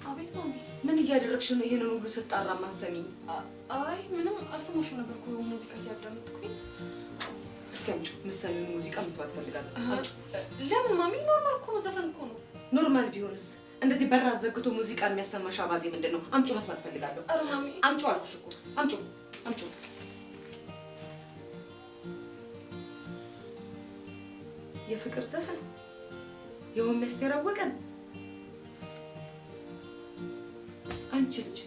አቤት ማሚ። ምን እያደረግሽ ነው? ይሄንን ሁሉ ስጣራ ማትሰሚኝ? አይ ምንም አልሰማሽም ነበር እኮ ሙዚቃ እያዳመጥኩኝ። እስኪ አምጪው፣ የምትሰሚውን ሙዚቃ መስማት እፈልጋለሁ። ለምን ማሚ? ኖርማል እኮ ነው፣ ዘፈን እኮ ነው። ኖርማል ቢሆንስ? እንደዚህ በር አዘግቶ ሙዚቃ የሚያሰማሽ አባዜ ምንድን ነው? አምጪው፣ መስማት እፈልጋለሁ። ኧረ ማሚ አምጪው አልኩሽ እኮ አምጪው፣ አምጪው። የፍቅር ዘፈን የሆነ የሚያስተራወቀን አንቺ ልጅ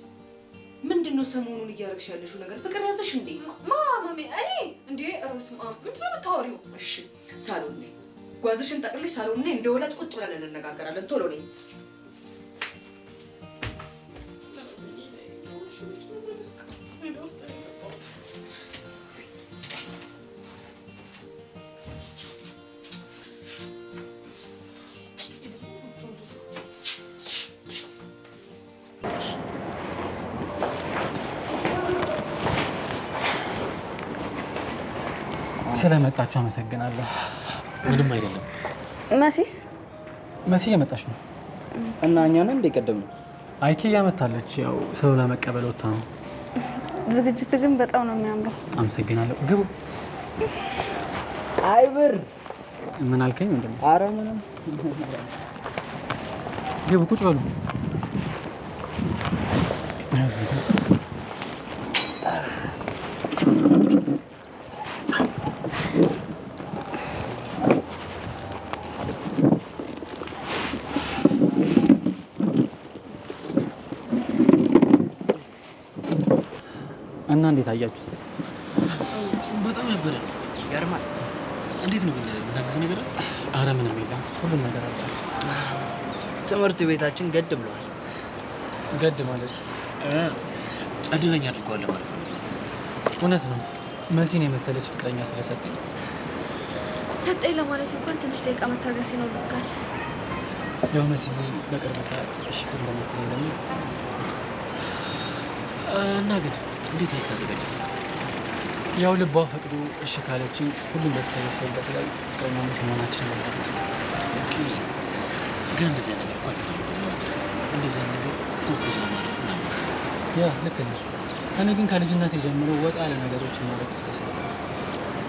ምንድነው ሰሞኑን እያደረግሽ ያለሽው ነገር? ፍቅር ያዘሽ እንዴ? ማሚ እኔ እንዴ ሩስማ ምንድነው የምታወሪው? እሺ ሳሎን ነኝ። ጓዝሽን ጠቅልሽ ሳሎን ነኝ። እንደ ወላጅ ቁጭ ብለን እንነጋገራለን። ቶሎ ነኝ። ስለመጣችሁ አመሰግናለሁ። ምንም አይደለም። መሲስ? መሲ እየመጣች ነው። እና እኛ ነን እንደ ቀደም ነው። አይኪ እያመጣለች። ያው ሰው ለመቀበል ወጣ ነው። ዝግጅት ግን በጣም ነው የሚያምረው። አመሰግናለሁ። ግቡ። አይብር ምን አልከኝ? እንደምን? ኧረ ምንም። ግቡ፣ ቁጭ በሉ። እዚህ ጋር እና እንዴት አያችሁት? በጣም ያበደ ይገርማል። እንዴት ነው ግን ታግዝ ነገር? አረ ምንም የለም፣ ሁሉም ነገር አለ። ትምህርት ቤታችን ገድ ብለዋል። ገድ ማለት እድለኛ አድርጓል ማለት ነው። እውነት ነው። መሲን የመሰለች ፍቅረኛ ስለሰጠኝ ሰጠኝ ለማለት እንኳን ትንሽ ደቂቃ መታገስ ይኖርብካል። የእውነት በቅርብ ሰዓት እሽት እንደምትለኝ ደግሞ እና ግን እንዴት ነው የተዘጋጀው? ያው ልቧ ፈቅዶ እሺ ካለችኝ ሁሉም በተሰበሰበበት ላይ ፍቅረኛሞች መሆናችን ነው። ግን እንደዚህ አይነት ነገር እኮ አልተለመደም። እንደዚህ አይነት ነገር ፕሮፖዝ ለማድረግ ምናምን ያ ልክ ነው። እኔ ግን ከልጅነት ጀምሮ ወጣ ያለ ነገሮችን ማድረግ ያስደስተኛል።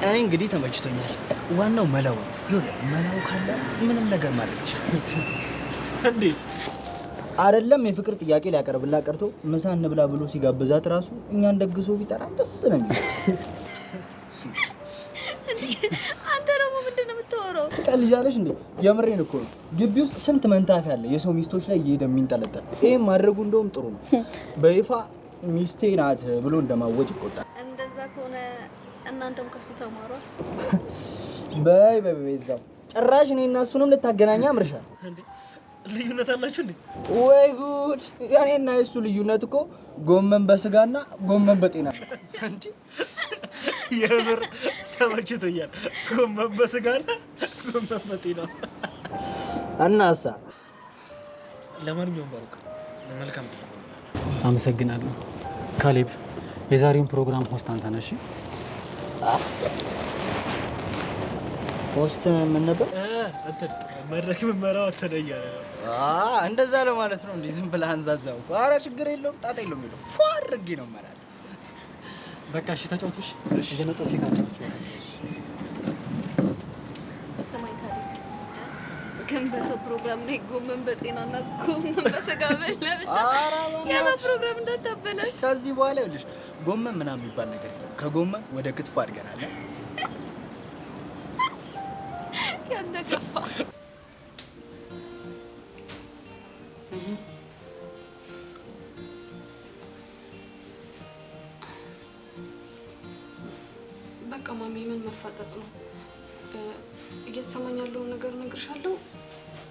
እኔ እንግዲህ ተመችቶኛል። ዋናው መላው ነው። ይኸውልህ መላው ካለ ምንም ነገር ማድረግ ትችላለህ። እንዴ አይደለም የፍቅር ጥያቄ ሊያቀርብላት ቀርቶ ምሳ እንብላ ብሎ ሲጋብዛት ራሱ እኛን ደግሶ ቢጠራ ደስ ነው የሚለው። አንተ ደግሞ ምንድን ነው የምታወራው? ትቀልጃለሽ እንዴ? የምሬን እኮ ነው። ግቢ ውስጥ ስንት መንታፊ አለ የሰው ሚስቶች ላይ እየሄደ የሚንጠለጠል። ይሄን ማድረጉ እንደውም ጥሩ ነው። በይፋ ሚስቴ ናት ብሎ እንደማወጅ ይቆጣል። እንደዛ ከሆነ እናንተም ከሱ ተማሯል። በይ በቤዛው ጭራሽ እኔ እና እሱንም ልታገናኛ አምርሻል። ልዩነት አላችሁ እንዴ? ወይ ጉድ! እኔና የሱ ልዩነት እኮ ጎመን በስጋና ጎመን በጤና እንዴ! የምር ተመችቶኛል። ጎመን በስጋና ጎመን በጤና እናሳ። ለማንኛውም ባሩክ መልካም አመሰግናለሁ። ካሌብ የዛሬውን ፕሮግራም ሆስት አንተ ነህ። እሺ ሆስት ምን ነበር? እንትን መድረክ ምመራው ተደያለ ነው። እንደዛ ለማለት ነው እንዴ? ዝም ብለህ አንዛዛው። ኧረ ችግር የለውም ጣጣ የለውም ይለው ፏ አድርጌ ነው እመራለሁ። በቃ እሺ ተጫውቱሽ። እየመጣሁ ፊት አጫውቱሽ። ሰማይ ካሌብ ግን በሰው ፕሮግራም ላይ ጎመን በጤናና ጎመን በስጋ በላ ብቻ የሰው ፕሮግራም እንዳታበላሽ። ከዚህ በኋላ ይኸውልሽ ጎመን ምናምን የሚባል ነገር የለም። ከጎመን ወደ ክትፎ አድገናል። ያንተ ከፋ። በቃ ማሚ ምን መፋጠጥ ነው? እየተሰማኝ ያለውን ነገር እነግርሻለሁ።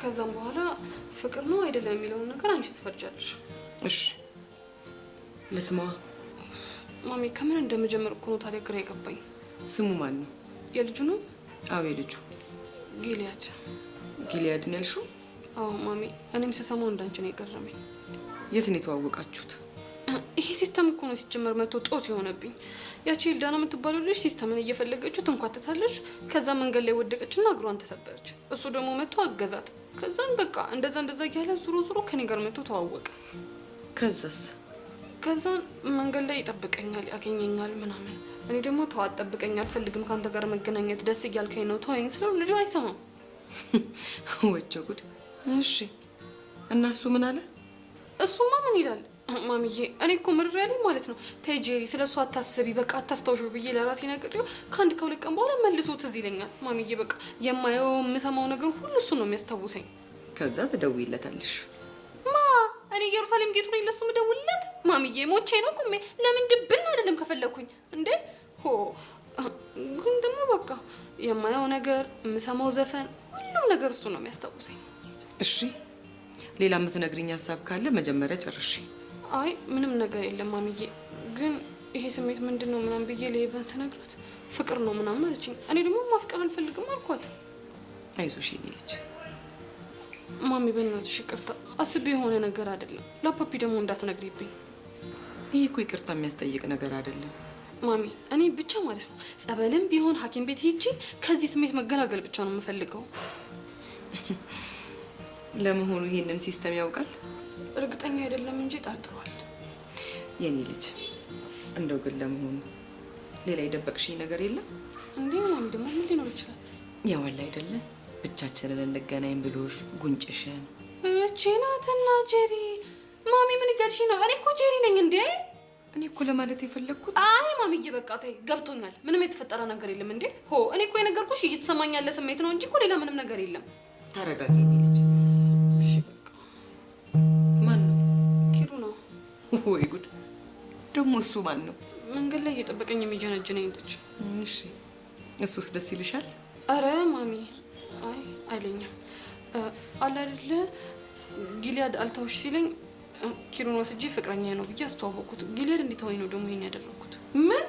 ከዛም በኋላ ፍቅር ነው አይደለም የሚለውን ነገር አንቺ ትፈርጃለሽ። እሺ ልስማዋ። ማሚ ከምን እንደምጀምር እኮ ነው ታዲያ ግራ የገባኝ። ስሙ ማን ነው? የልጁ ነው? አዎ የልጁ። ጊሊያድ። ጊሊያድ ነው ያልሽው? አዎ ማሚ፣ እኔም ስሰማው እንዳንቺ ነው የገረመኝ። የት ነው የተዋወቃችሁት? ይሄ ሲስተም እኮ ነው ሲጀመር መቶ ጦት የሆነብኝ። ያቺ ኤልዳና የምትባለው ልጅ ሲስተምን እየፈለገችው ትንኳተታለች። ከዛ መንገድ ላይ ወደቀችና እግሯን ተሰበረች። እሱ ደግሞ መቶ አገዛት። ከዛን በቃ እንደዛ እያለ ዙሮ ከኔ ጋር መቶ ተዋወቀ። ከዛስ? ከዛን መንገድ ላይ ይጠብቀኛል፣ ያገኘኛል ምናምን። እኔ ደግሞ ተው አትጠብቀኝ፣ አልፈልግም ከአንተ ጋር መገናኘት፣ ደስ እያልከኝ ነው ተወኝ ስለው ልጁ አይሰማም። ወቸ ጉድ። እሺ እና እሱ ምን አለ? እሱማ ምን ይላል ማሚዬ፣ እኔ እኮ ምርር ያለኝ ማለት ነው ተይ ጄሪ ስለ እሱ አታስቢ በቃ አታስታውሽው ብዬ ለራሴ ነግሬው ከአንድ ከሁለት ቀን በኋላ መልሶ ትዝ ይለኛል። ማሚዬ በቃ የማየው የምሰማው ነገር ሁሉ እሱ ነው የሚያስታውሰኝ። ከዛ ትደውይለታለሽ? ማ እኔ ኢየሩሳሌም ጌቱ ነኝ ለሱ ምደውልለት? ማሚዬ ሞቼ ነው ቁሜ ለምን ድብን አይደለም ከፈለኩኝ እንዴ ሆ ግን ደግሞ በቃ የማየው ነገር የምሰማው ዘፈን ሁሉም ነገር እሱ ነው የሚያስታውሰኝ። እሺ ሌላ የምትነግሪኝ ሀሳብ ካለ መጀመሪያ ጨርሺ። አይ ምንም ነገር የለም ማሚዬ፣ ግን ይሄ ስሜት ምንድነው ምናምን ብዬ ለሄቨን ስነግራት ፍቅር ነው ምናምን አለችኝ። እኔ ደግሞ ማፍቀር አልፈልግም አልኳት። አይዞሽ የኔ ልጅ። ማሚ በእናትሽ ይቅርታ፣ አስቤ የሆነ ነገር አይደለም። ለፓፒ ደግሞ እንዳትነግሪብኝ። ይሄ እኮ ይቅርታ የሚያስጠይቅ ነገር አይደለም ማሚ። እኔ ብቻ ማለት ነው ጸበልም ቢሆን ሐኪም ቤት ሄጄ ከዚህ ስሜት መገላገል ብቻ ነው የምፈልገው። ለመሆኑ ይሄንን ሲስተም ያውቃል? እርግጠኛ አይደለም እንጂ ጠርጥሯል። የኔ ልጅ እንደው ግን ለመሆኑ ሌላ የደበቅሽኝ ነገር የለም እንዴ? ማሚ ደግሞ ምን ሊኖር ይችላል? ያው አለ አይደለ ብቻችንን እንገናኝ ብሎሽ ጉንጭሽን። እቺ ናትና ጄሪ። ማሚ ምን እያልሽ ነው? እኔ እኮ ጄሪ ነኝ እንዴ? እኔ እኮ ለማለት የፈለግኩት አይ ማሚዬ በቃ ተይ፣ ገብቶኛል። ምንም የተፈጠረ ነገር የለም እንዴ። ሆ እኔ እኮ የነገርኩሽ እየተሰማኝ ያለ ስሜት ነው እንጂ እኮ ሌላ ምንም ነገር የለም። ተረጋጊ የኔ ልጅ። እሺ በቃ ማን ነው? ኪሩ ነው። ወይ ጉድ! ደግሞ እሱ ማን ነው? መንገድ ላይ እየጠበቀኝ የሚጀነጅነኝ ልጅ። እሺ እሱስ ደስ ይልሻል? አረ ማሚ አይ አይለኝም። አለ አይደለ ጊሊያድ አልታውሽ ሲለኝ ኪሩን ወስጄ ፍቅረኛ ነው ብዬ አስተዋወቅኩት። ጊሊያድ እንዲተወኝ ነው ደግሞ ይሄን ያደረኩት። ምን?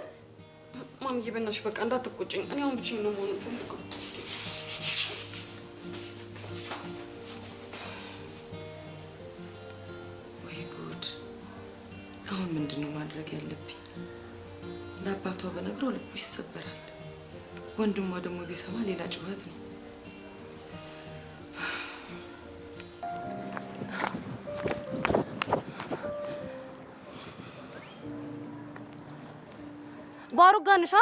ማሚዬ በእናትሽ በቃ እንዳትቆጭኝ። እኔ አሁን ብቻዬን ነው መሆን ፈልገው። አሁን ምንድነው ማድረግ ያለብኝ? ለአባቷ በነግረው ልቡ ይሰበራል። ወንድሟ ደግሞ ቢሰማ ሌላ ጩኸት ነው። ባሩክ ጋር ነሽ?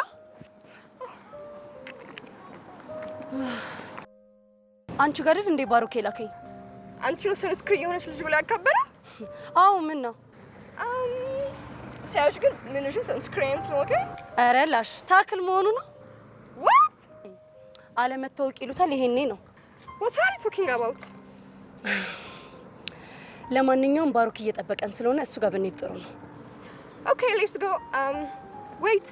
አንቺ ጋር እንዴ ባሩክ የላከኝ? አንቺ ነው ሰንስክሪን የሆነች ልጅ ብላ ያካበረ? አዎ ምን ነው? ሲያዩሽ ግን ምንሽም ሰንስክሪን ስለወከ? ኧረ ላሽ ታክል መሆኑ ነው። What? አለመታወቅ ይሉታል። ይሄኔ ነው። What are you talking about? ለማንኛውም ባሩክ እየጠበቀን ስለሆነ እሱ ጋር ብንሄድ ጥሩ ነው። Okay, let's go. Wait.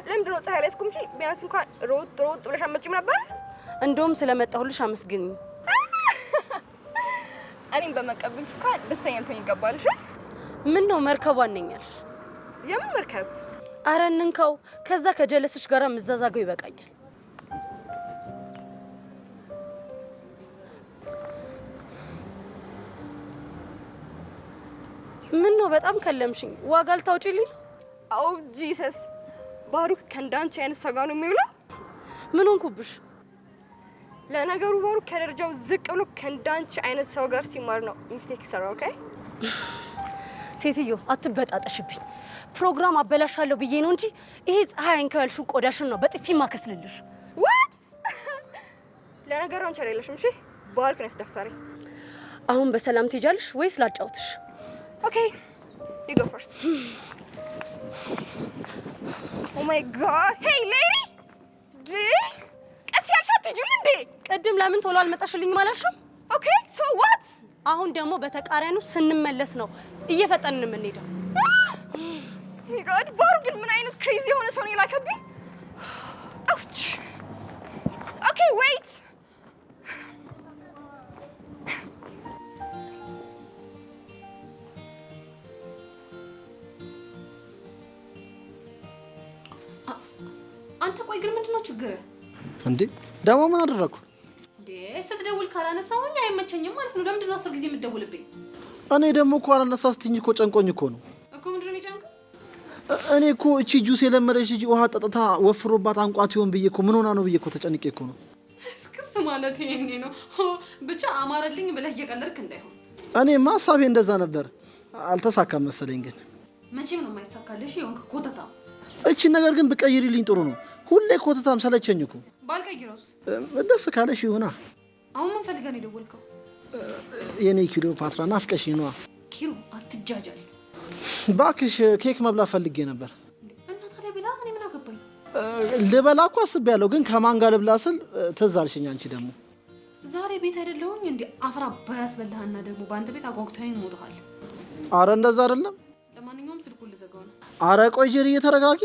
ለምንድን ነው ፀሐይ ላይ እስኩምሽ? ቢያንስ እንኳን ሮጥ ብለሽ አትመጪም ነበር? እንደውም ስለመጣሁልሽ አመስግኝ። እኔም በመቀበልሽ እንኳን ደስተኛ ልትሆኝ ይገባል። እሺ? ምን ነው መርከቧን ነኛልሽ? የምን መርከብ? አረ እንንካው። ከዛ ከጀለስሽ ጋር መዛዛገው ይበቃኛል። ምን ነው በጣም ከለምሽኝ። ዋጋ ልታውጪልኝ ነው? ኦ ጂሰስ! ባሩክ ከእንዳንቺ አይነት ሰው ጋር ነው የሚውለው? ምን ሆንኩብሽ? ለነገሩ ባሩክ ከደረጃው ዝቅ ብሎ ከእንዳንቺ አይነት ሰው ጋር ሲማር ነው ሚስቴክ ይሰራው። ኦኬ ሴትዮ አትበጣጠሽብኝ። ፕሮግራም አበላሻለሁ ብዬ ነው እንጂ ይሄ ፀሐይ አንከልሽው ቆዳሽን ነው በጥፊ ማከስልልሽ። ዋት ለነገሩ አንቺ አይደለሽም። እሺ ባሩክ ነው ያስደፈረኝ። አሁን በሰላም ትሄጃለሽ ወይስ ላጫውትሽ? ኦኬ you go first. Oh my god. Hey lady! ቀስ ያልሽ አትሄጂም እንዴ? ቅድም ለምን ቶሎ አልመጣሽልኝም አላልሽም? ኦኬ so what? አሁን ደግሞ በተቃራኒው ስንመለስ ነው እየፈጠንን የምንሄደው። my god ባሩክ ግን ምን አይነት ክሬዚ የሆነ ሰው ነው የላከብኝ? አውች ኦኬ wait. አንተ ቆይ ግን ምንድነው ችግር እንዴ? ደግሞ ምን አደረኩ እንዴ? ስትደውል ካላነሳሁኝ አይመቸኝም ማለት ነው። ለምንድን ነው 10 ጊዜ የምትደውልብኝ? እኔ ደግሞ እኮ አላነሳው ስትኝ እኮ ጨንቆኝ እኮ ነው። እኮ ምንድነው የሚጨንቀው? እኔ እኮ እቺ ጁስ የለመደች ልጅ ውሃ ጠጥታ ወፍሮባት አንቋት ይሆን ብዬ እኮ ምን ሆና ነው ብዬ እኮ ተጨንቄ እኮ ነው። እስክስ ማለት ይሄኔ ነው። ብቻ አማረልኝ ብለህ እየቀለድክ እንዳይሆን። እኔማ ሀሳቤ እንደዛ ነበር። አልተሳካም መሰለኝ። ግን መቼም ነው የማይሳካልሽ። ይሁን ኮተታ። እቺ ነገር ግን ብቀይሪልኝ ጥሩ ነው። ሁሌ ኮተታም ሰለቸኝ እኮ። ባልቀይረውስ? ደስ ካለሽ ይሁና። አሁን ምን ፈልገህ ነው የደወልከው? የኔ ኪሎ ፓትራ ናፍቀሽኝ ነዋ። ኪሩ አትጃጃል እባክሽ። ኬክ መብላት ፈልጌ ነበር። እና ታዲያ ብላ። እኔ ምን አገባኝ? ልበላ እኮ አስቤያለሁ፣ ግን ከማን ጋር ልብላ ስል ትዝ አልሽኝ። አንቺ ደግሞ ዛሬ ቤት አይደለሁኝ እንዴ? አፍራ ባያስበላህና ደግሞ በአንተ ቤት አጓጉተኸኝ ሞተሃል። አረ እንደዛ አይደለም። ለማንኛውም ስልኩን ልዘጋው ነው። አረ ቆይ ጀሪ፣ እየተረጋጊ።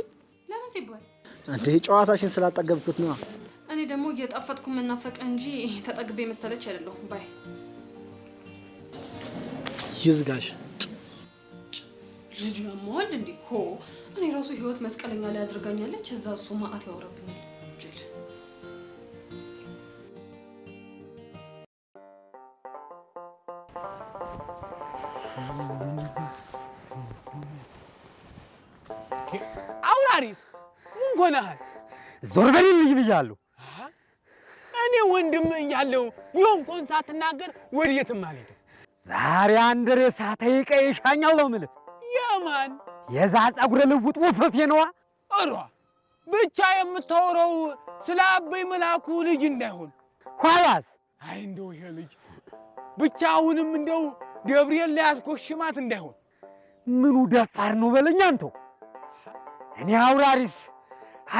ለምን ሲባል እንዴ? ጨዋታሽን ስላጠገብኩት ነው። እኔ ደግሞ እየጣፈጥኩ መናፈቅ እንጂ ተጠግቤ መሰለች አይደለሁም። ባይ ይዝጋሽ። ልጁ ያመዋል እንዴ? ሆ እኔ ራሱ ህይወት መስቀለኛ ላይ አድርጋኛለች። እዛ እሱ ማአት ያወራብኛል። ጅል አውራሪስ ምን ሆነሃል? ዞር በልልኝ ብያለሁ። እኔ ወንድም እያለሁ የሆንኩን ሳትናገር ወዴትም አልሄድም። ዛሬ አንድ ሬሳ ተይቀይ ይሻኛል ነው የምልህ። የማን የዛ ፀጉረ ልውጥ ወፈፌ ነዋ። እሯ ብቻ የምታወራው ስለ አበይ መላኩ ልጅ እንዳይሆን። ኋላስ አይ እንደው ይሄ ልጅ ብቻ አሁንም እንደው ገብርኤል ላይ አስኮሽማት እንዳይሆን። ምኑ ደፋር ነው በለኝ አንተው። እኔ አውራሪስ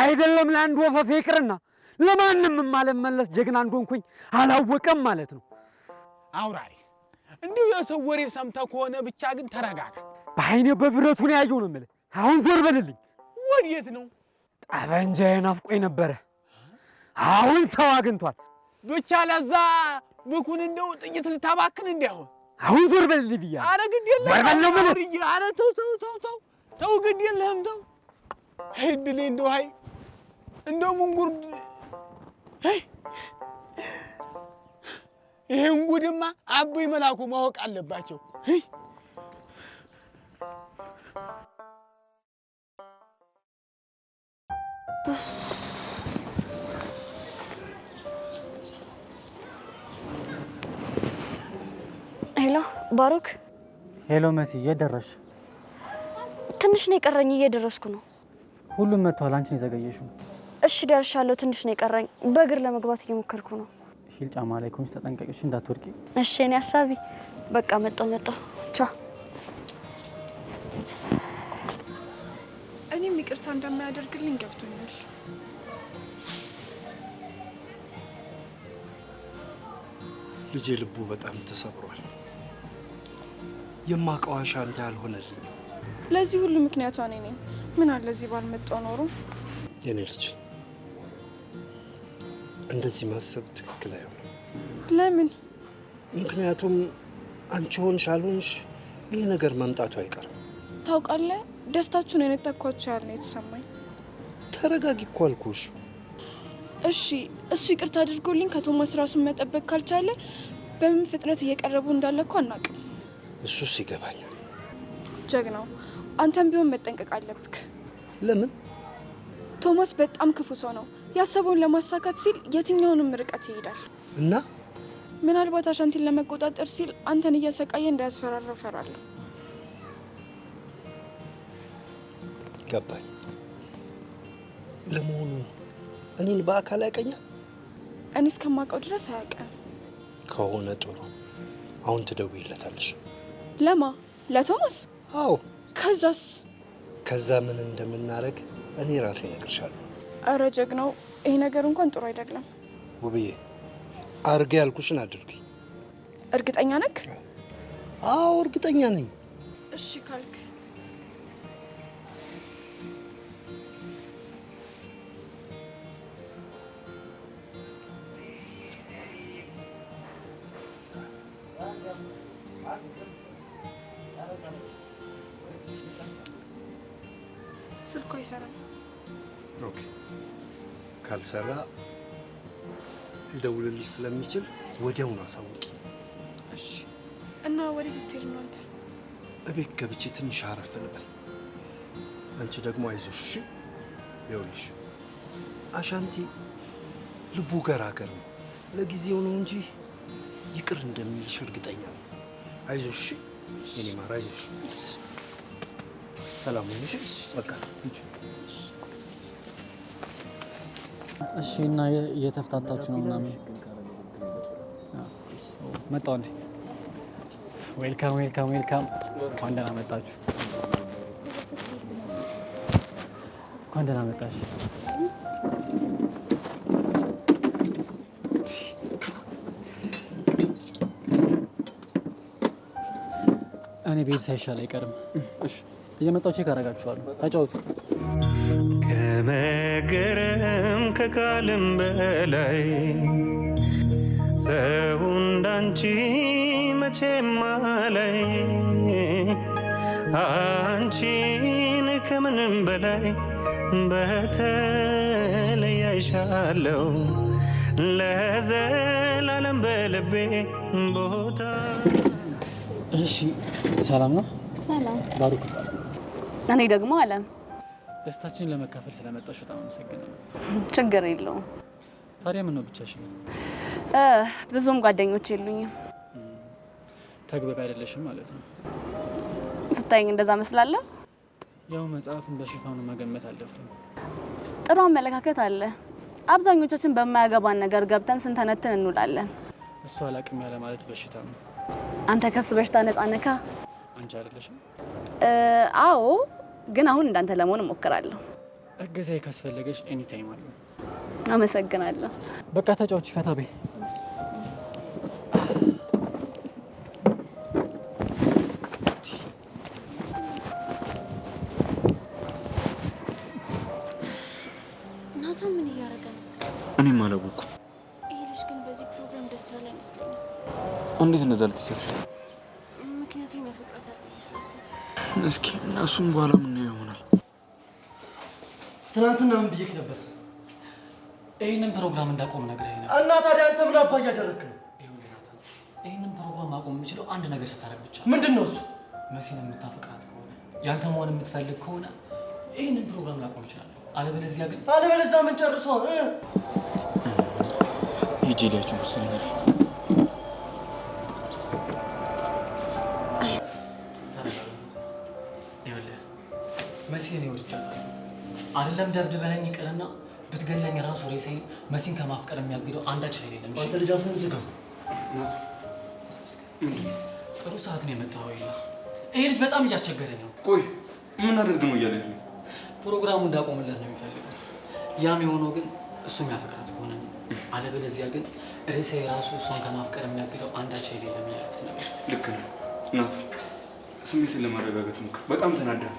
አይደለም ለአንድ ወፈፌ ይቅርና ለማንም ማለመለስ ጀግና እንደሆንኩኝ አላወቀም ማለት ነው። አውራሪስ እንዲሁ የሰው ወሬ ሰምተህ ከሆነ ብቻ ግን ተረጋጋ። በአይኔ በብረቱ ነው ያየው ነው የምልህ። አሁን ዞር በልልኝ። ወዴት ነው? ጠበንጃዬ ናፍቆኝ ነበረ። አሁን ሰው አግኝቷል። ብቻ ለዛ ብኩን እንደው ጥይት ልታባክን እንዳይሆን። አሁን ዞር በልልኝ ብያለሁ። ኧረ ግድ የለህም። ኧረ ተው ግድ የለህም ተው። እድሌ እንደው ሀይ እንደው ሙንጉርድ ይሄን ጉድማ አበይ መላኩ ማወቅ አለባቸው። ሄሎ ባሩክ። ሄሎ መሲ፣ የት ደረሽ? ትንሽ ነው የቀረኝ፣ እየደረስኩ ነው። ሁሉም መጥቷል፣ አንቺ ነው የዘገየሽው። እሺ ደርሻለሁ፣ ትንሽ ነው የቀረኝ። በእግር ለመግባት እየሞከርኩ ነው። ሂል ጫማ ላይ ኮንሽ፣ ተጠንቀቂሽ እንዳትወርቂ። እሺ እኔ ሀሳቢ በቃ መጣሁ። ቻው። እኔም ይቅርታ እንደማያደርግልኝ ገብቶኛል። ልጄ ልቡ በጣም ተሰብሯል። የማውቀው አሻንቴ አልሆነልኝም። ለዚህ ሁሉ ምክንያቷ እኔ ነኝ። ምን አለ እዚህ ባልመጣሁ ኖሮ። የኔ ልጅ እንደዚህ ማሰብ ትክክል አይሆንም። ለምን? ምክንያቱም አንቺ ሆንሽ አልሆንሽ ይህ ነገር መምጣቱ አይቀርም። ታውቃለህ፣ ደስታችሁን የነጠቅኳችሁ ያህል ነው የተሰማኝ። ተረጋጊ እኮ አልኩሽ። እሺ እሱ ይቅርታ አድርጎልኝ ከቶማስ ራሱን መጠበቅ ካልቻለ በምን ፍጥነት እየቀረቡ እንዳለ እኮ አናውቅም። እሱስ ይገባኛል። ጀግናው፣ አንተም ቢሆን መጠንቀቅ አለብክ። ለምን? ቶማስ በጣም ክፉ ሰው ነው። ያሰበውን ለማሳካት ሲል የትኛውንም ርቀት ይሄዳል እና ምናልባት አሻንቲን ለመቆጣጠር ሲል አንተን እያሰቃየ እንዳያስፈራራ እፈራለሁ። ገባኝ። ለመሆኑ እኔን በአካል ያውቀኛል? እኔ እስከማውቀው ድረስ አያውቅም። ከሆነ ጥሩ። አሁን ትደውይለታለሽ። ለማ? ለቶማስ? አዎ። ከዛስ? ከዛ ምን እንደምናደርግ እኔ ራሴ እነግርሻለሁ። አረ ጀግናው፣ ይሄ ነገር እንኳን ጥሩ አይደለም። ውብዬ፣ አርጌ ያልኩሽን አድርጊ። እርግጠኛ ነክ? አዎ እርግጠኛ ነኝ። እሺ ካልክ ስልኩ አይሰራም። ኦኬ፣ ካልሰራ ሊደውልልሽ ስለሚችል ወዲያውኑ አሳውቂ። እሺ። እና ወዴት ልትሄድ ነው አንተ? እቤት ገብቼ ትንሽ አረፍ ልበል። አንቺ ደግሞ አይዞሽ እሺ። ይኸውልሽ አሻንቲ ልቡ ገራገር ነው። ለጊዜው ነው እንጂ ይቅር እንደሚልሽ እርግጠኛ ነው። አይዞሽ እሺ። የኔ ማር አይዞሽ። ሰላም ሁኚ። በቃ እሺ። እና እየተፍታታችሁ ነው ምናምን? መጣሁ እንዴ? ዌልካም ዌልካም ዌልካም። እንኳን ደህና መጣችሁ። እንኳን ደህና መጣሽ። እኔ ቤት ሳይሻል አይቀርም። እሺ፣ እየመጣሁ ቼክ አደርጋችኋለሁ። ተጫወቱ። ከመገረም ከቃልም በላይ ሰው እንዳንቺ መቼም አላይ። አንቺን ከምንም በላይ በተለይ አይሻለው ለዘላለም በልቤ ቦታ። እሺ፣ ሰላም ነው? ሰላም። ባሩክ። እኔ ደግሞ አለም። ደስታችንን ለመካፈል ስለመጣሽ በጣም አመሰግናለሁ። ችግር የለውም። ታዲያ ምን ነው ብቻሽን? ብዙም ጓደኞች የሉኝም። ተግባቢ አይደለሽም ማለት ነው። ስታይኝ እንደዛ መስላለሁ። ያው መጽሐፍን በሽፋኑ መገመት አልደፍርም። ጥሩ አመለካከት አለ። አብዛኞቻችን በማያገባን ነገር ገብተን ስንተነትን እንውላለን። እሱ አላቅም ያለ ማለት በሽታ ነው። አንተ ከሱ በሽታ ነፃ ነካ። አንቺ አይደለሽም? አዎ፣ ግን አሁን እንዳንተ ለመሆን እሞክራለሁ። እገዛዬ ካስፈለገሽ ኤኒ ታይም አለ። አመሰግናለሁ። በቃ ተጫውቺ፣ ፈታ በይ። ናታን ምን እያደረገ ነው? እኔም አላወኩም። ይሄ ልጅ ግን በዚህ ፕሮግራም ደስ ያለ አይመስለኝም። እንዴት እንደዛ ልትችልሽ? ምክንያቱም ያፈቅራታል ብዬ ስላሰብኩ። እስኪ እሱም በኋላ ምናየው ይሆናል። ትናንትና ምን ብዬሽ ነበር? ይህንን ፕሮግራም እንዳቆም ነግረኸኝ ነበር። እና ታዲያ አንተ ምን አባ እያደረግክ ነው? ይህንን ፕሮግራም ማቆም የምችለው አንድ ነገር ስታደርግ ብቻ። ምንድን ነው እሱ? መሲን የምታፈቅራት ከሆነ ያንተ መሆን የምትፈልግ ከሆነ ይህንን ፕሮግራም ላቆም እችላለሁ። አለበለዚያ ግን ምን ጨርሰው ሂጂ ሊያችሁ መሰለኝ። መሲን ይወድጃታል። አይደለም ደብድበኸኝ ይቅርና ብትገለኝ ራሱ ሬሳዬን መሲን ከማፍቀር የሚያግደው አንዳች ላይ የለም። አንተ ልጅ አፍህን ዝጋው። ጥሩ ሰዓት ነው የመጣኸው። ይሄ ልጅ በጣም እያስቸገረኝ ነው። ቆይ ምን አደርግ ነው እያለ ያለው? ፕሮግራሙ እንዳቆምለት ነው የሚፈልገው። ያም የሆነው ግን እሱ የሚያፈቅራት ከሆነ ነው። አለበለዚያ ግን ሬሳዬ ራሱ እሷን ከማፍቀር የሚያግደው አንዳች ላይ የለም ያልኩት ነበር። ልክ ነው ናቱ። ስሜትን ለማረጋጋት ሞክር። በጣም ተናዳል።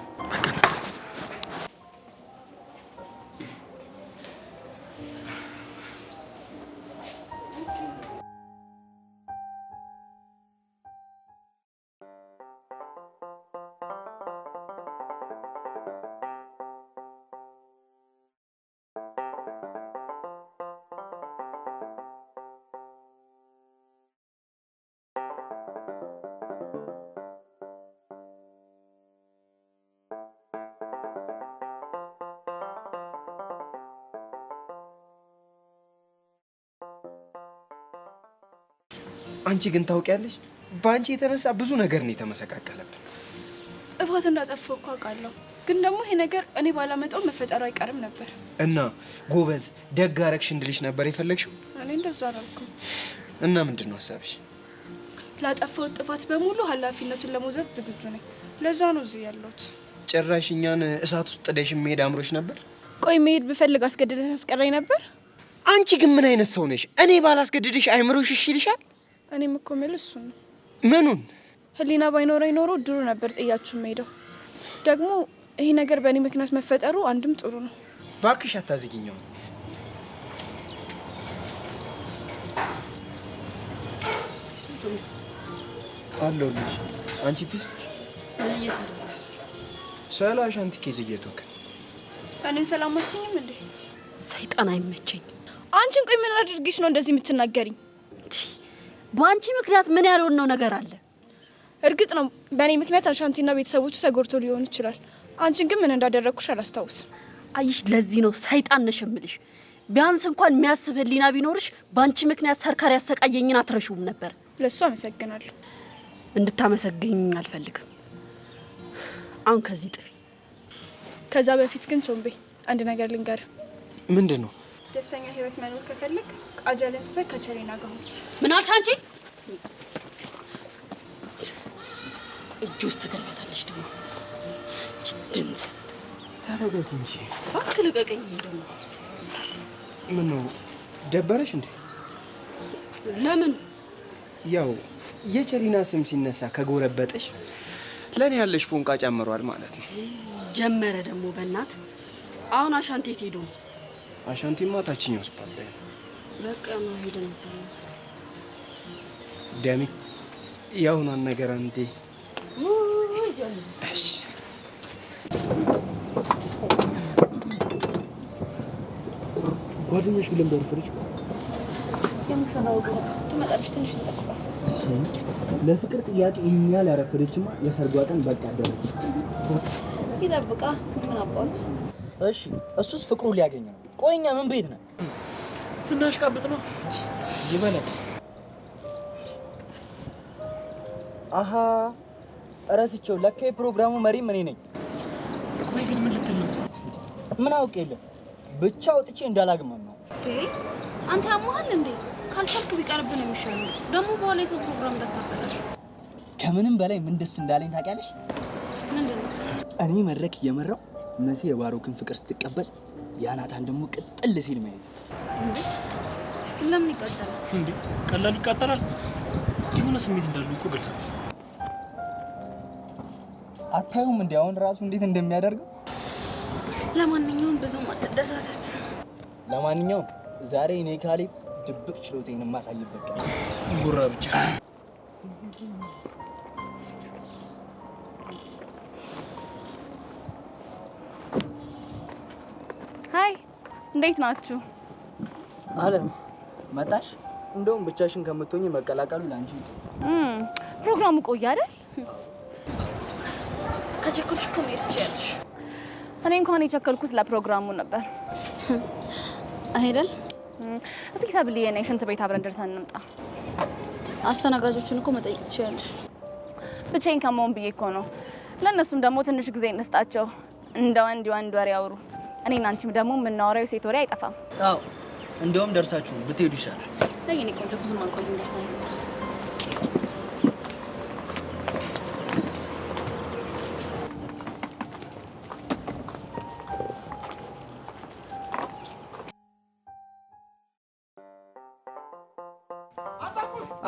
አንቺ ግን ታውቂያለሽ፣ በአንቺ የተነሳ ብዙ ነገር ነው የተመሰቃቀለብን። ጥፋት እንዳጠፋው እኮ አውቃለሁ፣ ግን ደግሞ ይሄ ነገር እኔ ባላመጣው መፈጠሩ አይቀርም ነበር። እና ጎበዝ ደግ አደረግሽ እንድልሽ ነበር የፈለግሽው? እኔ እንደዛ አላልኩም። እና ምንድን ነው ሀሳብሽ? ላጠፋው ጥፋት በሙሉ ኃላፊነቱን ለመውሰድ ዝግጁ ነኝ። ለዛ ነው እዚህ ያለሁት። ጭራሽ እኛን እሳት ውስጥ ጥደሽ መሄድ አምሮሽ ነበር? ቆይ መሄድ ብፈልግ አስገድደሽ ታስቀረኝ ነበር? አንቺ ግን ምን አይነት ሰው ነሽ? እኔ ባላስገድድሽ አይምሮሽ እሺ ይልሻል? እኔም እኮ የምልህ እሱን ነው። ምኑን? ህሊና ባይኖረኝ ኖሮ ድሮ ነበር ጥያችሁ የምሄደው። ደግሞ ይሄ ነገር በእኔ ምክንያት መፈጠሩ አንድም ጥሩ ነው። እባክሽ አታዝጊኛው። አለሁልሽ። አንቺ ፒስ ስለ አሻንቲ ኬዝ እየተወክ እኔን ሰላም አትይኝም እንዴ? ሰይጣን አይመቸኝ። አንቺን ቆይ ምን አድርጌሽ ነው እንደዚህ የምትናገሪኝ? በአንቺ ምክንያት ምን ያልሆነው ነገር አለ? እርግጥ ነው በእኔ ምክንያት አሻንቲና ቤተሰቦቹ ተጎድቶ ሊሆን ይችላል። አንቺን ግን ምን እንዳደረግኩሽ አላስታውስም። አይሽ ለዚህ ነው ሰይጣን ነሽ የምልሽ። ቢያንስ እንኳን የሚያስብ ህሊና ቢኖርሽ በአንቺ ምክንያት ሰርካሪ ያሰቃየኝን አትረሺውም ነበር። ለሱ አመሰግናለሁ። እንድታመሰግኝ አልፈልግም። አሁን ከዚህ ጥፊ። ከዛ በፊት ግን ቾምቤ አንድ ነገር ልንገርህ። ምንድን ነው? ደስተኛ ህይወት መኖር ከፈለግ ቃጀልን ስለ ከቸሌና ጋር ሁን። ምን አልሽ አንቺ? እጅ ውስጥ ትገባታለሽ ደግሞ ድንዝዝ። ተረጋጊ እንጂ እባክህ ልቀቀኝ። ደግሞ ምን ነው ደበረሽ እንዴ? ለምን? ያው የቸሪና ስም ሲነሳ ከጎረበጠሽ ለኔ ያለሽ ፎንቃ ጨምሯል ማለት ነው። ጀመረ ደግሞ በእናት። አሁን አሻንቲ የት ሄዶ ነው? አሻንቲማ ታችኛው ስፓት ላይ ነው። በቃ ነው ሄደን እዛው ደሚ ያሁኗን ነገር አንዴ እሺ ጓደኛሽ ብለን በርፈርሽ የምፈናው ትመጣለች። ትንሽ ተጠቅቋት ለፍቅር ጥያቄ እኛል ያረፈደችማ የሰርጓ ቀን በቃ አደረች። ይጠብቃ ምን አባቱ። እሺ እሱስ ፍቅሩ ሊያገኝ ነው። ቆይኛ ምን ቤት ነው? ስናሽቃብጥ ነው ይበለጥ። አሃ እረስቸው። ለካ የፕሮግራሙ መሪ እኔ ነኝ። ቆይ ግን ምን ልትል ነው? ምን አውቅ የለም ብቻ ወጥቼ እንዳላግመም ነው። አንተ ያመሃል እንዴ? ካልቻልክ ቢቀርብህ ነው የሚሻለው። ደግሞ በኋላ የሰው ፕሮግራም እንዳታበላሽ። ከምንም በላይ ምን ደስ እንዳለኝ ታውቂያለሽ? ምንድነው? እኔ መድረክ እየመራው መሲ የባሮክን ፍቅር ስትቀበል ያናታን ደግሞ ቅጥል ሲል ማየት። ለምን ይቀጥላል እንዴ? ቀላል ይቃጠላል። የሆነ ስሜት እንዳለው እኮ ግልጽ ነው። አታዩም እንዴ አሁን ራሱ እንዴት እንደሚያደርገው? ለማንኛውም ብዙም አትደሳሰት። ለማንኛውም ዛሬ እኔ ካሌብ ድብቅ ችሎቴን የማሳይበት ቀን። ጉራ ብቻ። ሃይ እንዴት ናችሁ? አለም መጣሽ? እንደውም ብቻሽን ከምትሆኚ መቀላቀሉ ላንቺ። ፕሮግራሙ ቆየ አይደል? ከቸኮልሽ እኮ መሄድ ትችያለሽ። እኔ እንኳን የቸኮልኩት ለፕሮግራሙ ነበር አይደል? እስኪ ሰብልዬ ነይ ሽንት ቤት አብረን ደርሰን እንምጣ። አስተናጋጆቹን እኮ መጠየቅ ትችያለሽ። ብቻዬን ከመሆን ብዬ እኮ ነው። ለእነሱም ደግሞ ትንሽ ጊዜ እንስጣቸው። እንደ ወንድ ወንድ ወሬ ያውሩ። እኔና አንቺም ደግሞ የምናወራው ሴት ወሬ አይጠፋም። አዎ እንዲያውም ደርሳችሁ ብትሄዱ ይሻላል። ለየኔ ቆንጆ ብዙም አንቆይም፣ ደርሰን እንምጣ።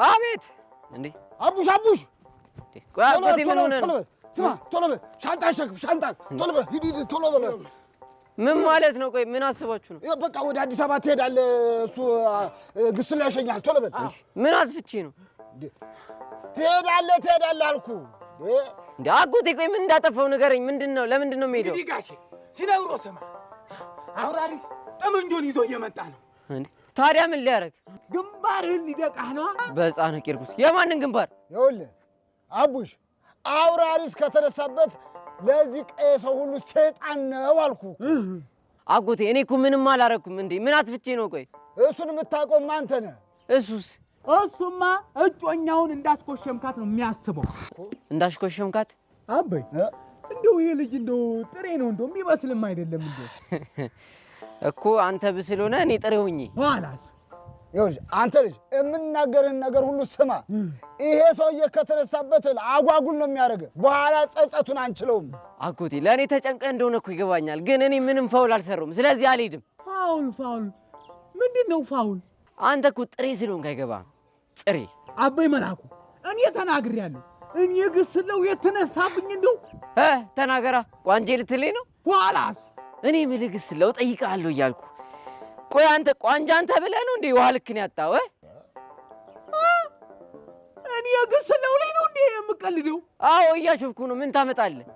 አቤት እንዴ! አቡሽ ቆይ አጎቴ ምን ሆነ ነው? ስማ ቶሎ በል ሻንጣ ሸክፍ ሻንጣ ቶሎ በል ሂድ ቶሎ በል። ምን ማለት ነው? ቆይ ምን አስባችሁ ነው? በቃ ወደ አዲስ አበባ ትሄዳለህ። እሱ ግስላ ያሸኛል። ቶሎ በል። ምን አጥፍቼ ነው? ትሄዳለህ አልኩህ እንዴ አጎቴ። ቆይ ምን እንዳጠፋው ንገረኝ። ምንድነው? ለምንድን ነው የምሄደው? እንግዲህ ጋሼ ሲነግሮ ስማ፣ አውራሪስ ጠመንጆን ይዞ እየመጣ ነው። እንዴ ታዲያ ምን ሊያደርግ? ግንባርህን ሊደቃህ ነው። በሕፃነ ቂርቆስ የማንን ግንባር? ይኸውልህ አቡሽ አውራሪስ ከተነሳበት ለዚህ ቀይ ሰው ሁሉ ሰይጣን ነው አልኩህ አጎቴ። እኔ እኮ ምንም አላረኩም። እንዴ ምን አጥፍቼ ነው? ቆይ እሱን የምታውቀውማ አንተ ነህ። እሱማ እጮኛውን እንዳስኮሸምካት ነው የሚያስበው። እንዳስኮሸምካት? አበይ እንደው ይሄ ልጅ እንደው ጥሬ ነው እንደው የሚመስልም አይደለም እንደው እኮ አንተ ብስል ሆነ እኔ ጥሬ ሆኜ ኋላስ። ይኸውልህ አንተ ልጅ የምናገርህን ነገር ሁሉ ስማ። ይሄ ሰውዬ ከተነሳበት አጓጉል ነው የሚያደርገህ። በኋላ ጸጸቱን አንችለውም። አጎቴ ለእኔ ተጨንቀህ እንደሆነ እኮ ይገባኛል፣ ግን እኔ ምንም ፋውል አልሰራሁም። ስለዚህ አልሄድም። ፋውል ምንድን ነው ፋውል? አንተ እኮ ጥሬ ስለሆንክ አይገባህም። ጥሬ አበይ መላኩ እኔ ተናግሬያለሁ። እኔ ግስለው የተነሳብኝ እንደው ተናገራ። ቋንጄ ልትለኝ ነው? ኋላስ እኔ የምልህ ግስለው እጠይቅሃለሁ እያልኩ። ቆይ አንተ ቋንጃ አንተ ብለህ ነው እንዴ ውሃ ልክን ያጣው? እኔ ግስለው ላይ ነው እንዴ የምቀልደው? አዎ እያሾፍኩ ነው። ምን ታመጣለህ?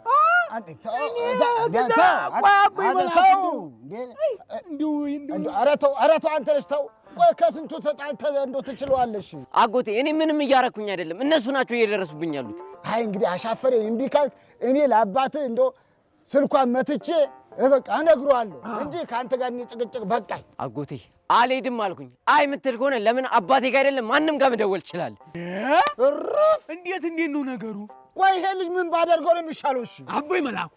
ኧረ ተው አንተ ልጅ ተው። ቆይ ከስንቱ ተጣልተህ እንደው ትችለዋለሽ? አጎቴ እኔ ምንም እያረኩኝ አይደለም፣ እነሱ ናቸው እየደረሱብኝ ያሉት። አይ እንግዲህ አሻፈረኝ። እምቢ ካልክ እኔ ለአባትህ እንደው ስልኳን መትቼ በቃ እነግረዋለሁ እንጂ ከአንተ ጋር እኔ ጭቅጭቅ በቃኝ። አጎቴ አልሄድም አልኩኝ። አይ የምትል ከሆነ ለምን አባቴ ጋር አይደለም ማንም ጋር መደወል ትችላለህ። እንዴት ነው ነገሩ? ቆይ ይሄ ልጅ ምን ባደርገው ነው የሚሻለው? እሺ አበይ መላኩ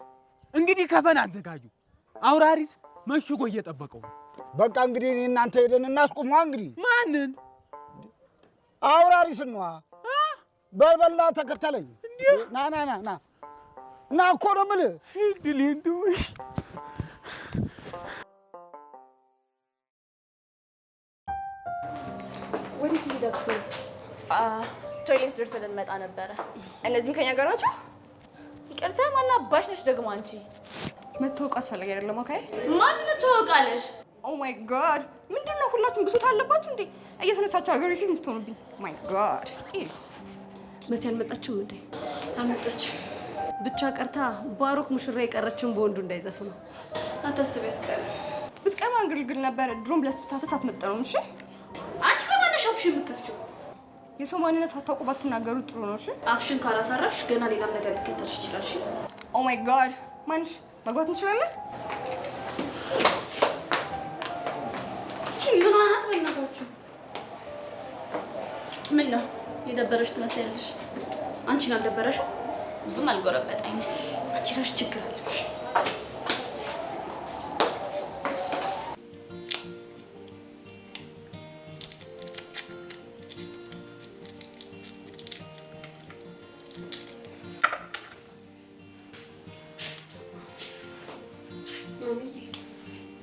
እንግዲህ ከፈን አዘጋጁ። አውራሪስ መሽጎ እየጠበቀው ነው። በቃ እንግዲህ እኔ እናንተ ሄደን እናስቁማ። እንግዲህ ማንን? አውራሪስን ነዋ። በልበላ ተከተለኝ። ና እኮ ነው የምልህ። ድሌ እንደው ወዴት ሄዳችሁ? ቶይሌት ደርሰን ልንመጣ ነበረ። እነዚህም ከኛ ጋር ናቸው? ይቅርታ ማን አባሽ ነሽ ደግሞ አንቺ? መታወቅ አስፈላጊ አይደለም። ኦኬ ማንን ትወቃለሽ? ኦ ማይ ጋድ ምንድን ነው ሁላችሁም ብሶት አለባችሁ እንዴ? እየተነሳችሁ አግሬሲቭ እንድትሆኑብኝ። ማይ ጋድ መሲ አልመጣችም እንዴ? አልመጣችም። ብቻ ቀርታ ባሮክ ሙሽራ የቀረችን በወንዱ እንዳይዘፍኑ አታስቢ። አትቀርም። ብትቀርም አንግልግል ነበር። ድሮም ለስታተስ አትመጠነውም። እሺ አንቺ ከማነሽ አፍሽን የምትከፍቺው? የሰው ማንነት ሳታውቁ ባትናገሩ ጥሩ ነው። እሺ አፍሽን ካላሳረፍሽ ገና ሌላም ነገር ሊከተልሽ ይችላል። እሺ ኦ ማይ ጋድ ማንሽ መግባት እንችላለን? እቺ ምን ዋናት በእናታችሁ? ምን ነው የደበረሽ ትመስያለሽ? አንቺን አልደበረሽም? ብዙም አልጎረበጠኝ። አንቺ ራስሽ ችግር አለሽ።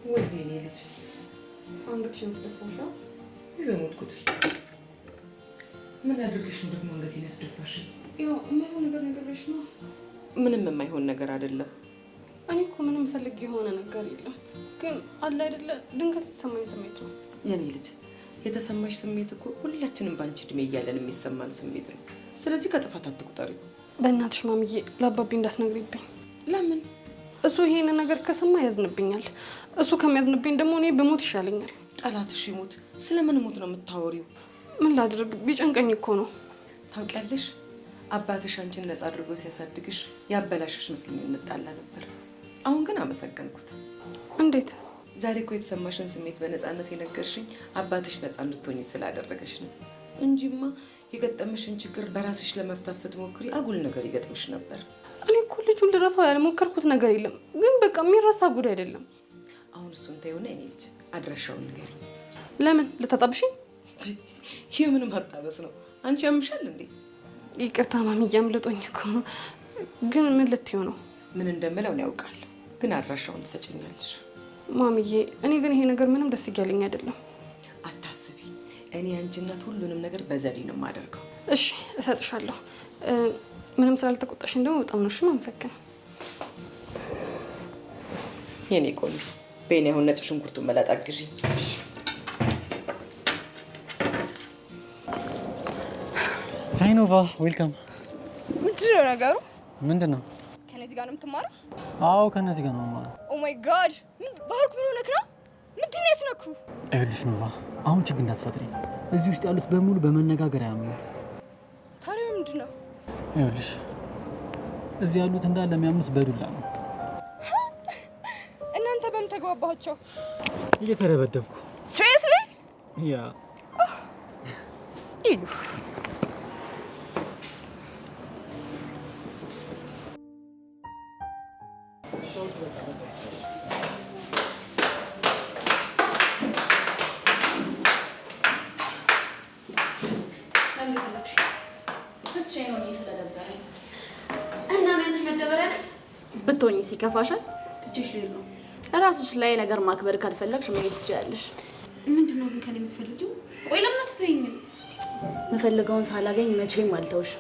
ወይኔ የኔ ልጅ አንገትሽን ትደፋሽ? ይሞትኩት። ምን አድርገሽ ነው ደግሞ አንገቴን ያስደፋሽ? ያው የማይሆን ነገር ነገርሽ ነው። ምንም የማይሆን ነገር አይደለም። እኔ እኮ ምንም ፈልግ የሆነ ነገር የለም፣ ግን አለ አይደለ ድንገት የተሰማኝ ስሜት ነው። የኔ ልጅ የተሰማሽ ስሜት እኮ ሁላችንም ባንቺ እድሜ እያለን የሚሰማን ስሜት ነው። ስለዚህ ከጥፋት አትቁጠሪው። በእናትሽ ማምዬ ለአባቢ እንዳትነግሪብኝ። ለምን? እሱ ይሄንን ነገር ከሰማ ያዝንብኛል። እሱ ከሚያዝንብኝ ደግሞ እኔ በሞት ይሻለኛል። ጠላትሽ ይሞት። ስለምን ሞት ነው የምታወሪው? ምን ላድርግ? ቢጨንቀኝ እኮ ነው። ታውቂያለሽ፣ አባትሽ አንቺን ነፃ አድርጎ ሲያሳድግሽ ያበላሽሽ መስሎኝ እንጣላ ነበር። አሁን ግን አመሰገንኩት። እንዴት? ዛሬ እኮ የተሰማሽን ስሜት በነፃነት የነገርሽኝ አባትሽ ነፃ እንድትሆኚ ስላደረገሽ ነው እንጂማ የገጠመሽን ችግር በራስሽ ለመፍታት ስትሞክሪ አጉል ነገር ይገጥምሽ ነበር። እኔ እኮ ልጁን ልረሳው ያልሞከርኩት ነገር የለም፣ ግን በቃ የሚረሳ ጉዳይ አይደለም። አሁን እሱን ተይውና የኔ ልጅ አድራሻውን ንገሪኝ። ለምን ልታጣብሽኝ? ይህ ምንም አጣበስ ነው። አንቺ ያምሻል እንዴ? ይቅርታ ማሚዬ፣ አምልጦኝ እኮ ነው። ግን ምን ልትይው ነው? ምን እንደምለው ነው ያውቃለሁ፣ ግን አድራሻውን ትሰጭኛለሽ? ማሚዬ፣ እኔ ግን ይሄ ነገር ምንም ደስ እያለኝ አይደለም። አታስቢ፣ እኔ አንቺ እናት ሁሉንም ነገር በዘዴ ነው የማደርገው። እሺ እሰጥሻለሁ። ምንም ስላልተቆጣሽኝ ደግሞ በጣም ነው የማመሰግነው። የኔ ቆንጆ በእኔ አሁን ነጭ ሽንኩርቱን መላጥ አግዢኝ። ሃይ ኖቫ፣ ዌልካም። ምንድን ነው ነገሩ? ምንድን ነው? ከነዚህ ጋር ነው የምትማረው? አዎ ከነዚህ ጋር ነው የምማረው። ኦ ማይ ጋድ! ባህርኩ ምን ሆነክ ነው? ምንድን ነው ያስነኩ? ይኸውልሽ ኖቫ፣ አሁን ችግር እንዳትፈጥሪ። እዚህ ውስጥ ያሉት በሙሉ በመነጋገር አያምኑ። ታዲያ ምንድን ነው? ይኸውልሽ እዚህ ያሉት እንዳለ የሚያምኑት በዱላ ነው። እናንተ በምን ተግባባችሁ? እየተደበደብኩ። ሲሪየስሊ? ያ እዩ ብትሆኚ ሲከፋሻል ትችሽ ልል ነው። ራስሽ ላይ ነገር ማክበር ካልፈለግሽ መሄድ ትችላለሽ። ምንድነው ግን ከኔ የምትፈልጊው? ቆይ ለምን አትተይኝም? የምፈልገውን ሳላገኝ መቼም አልተውሽ።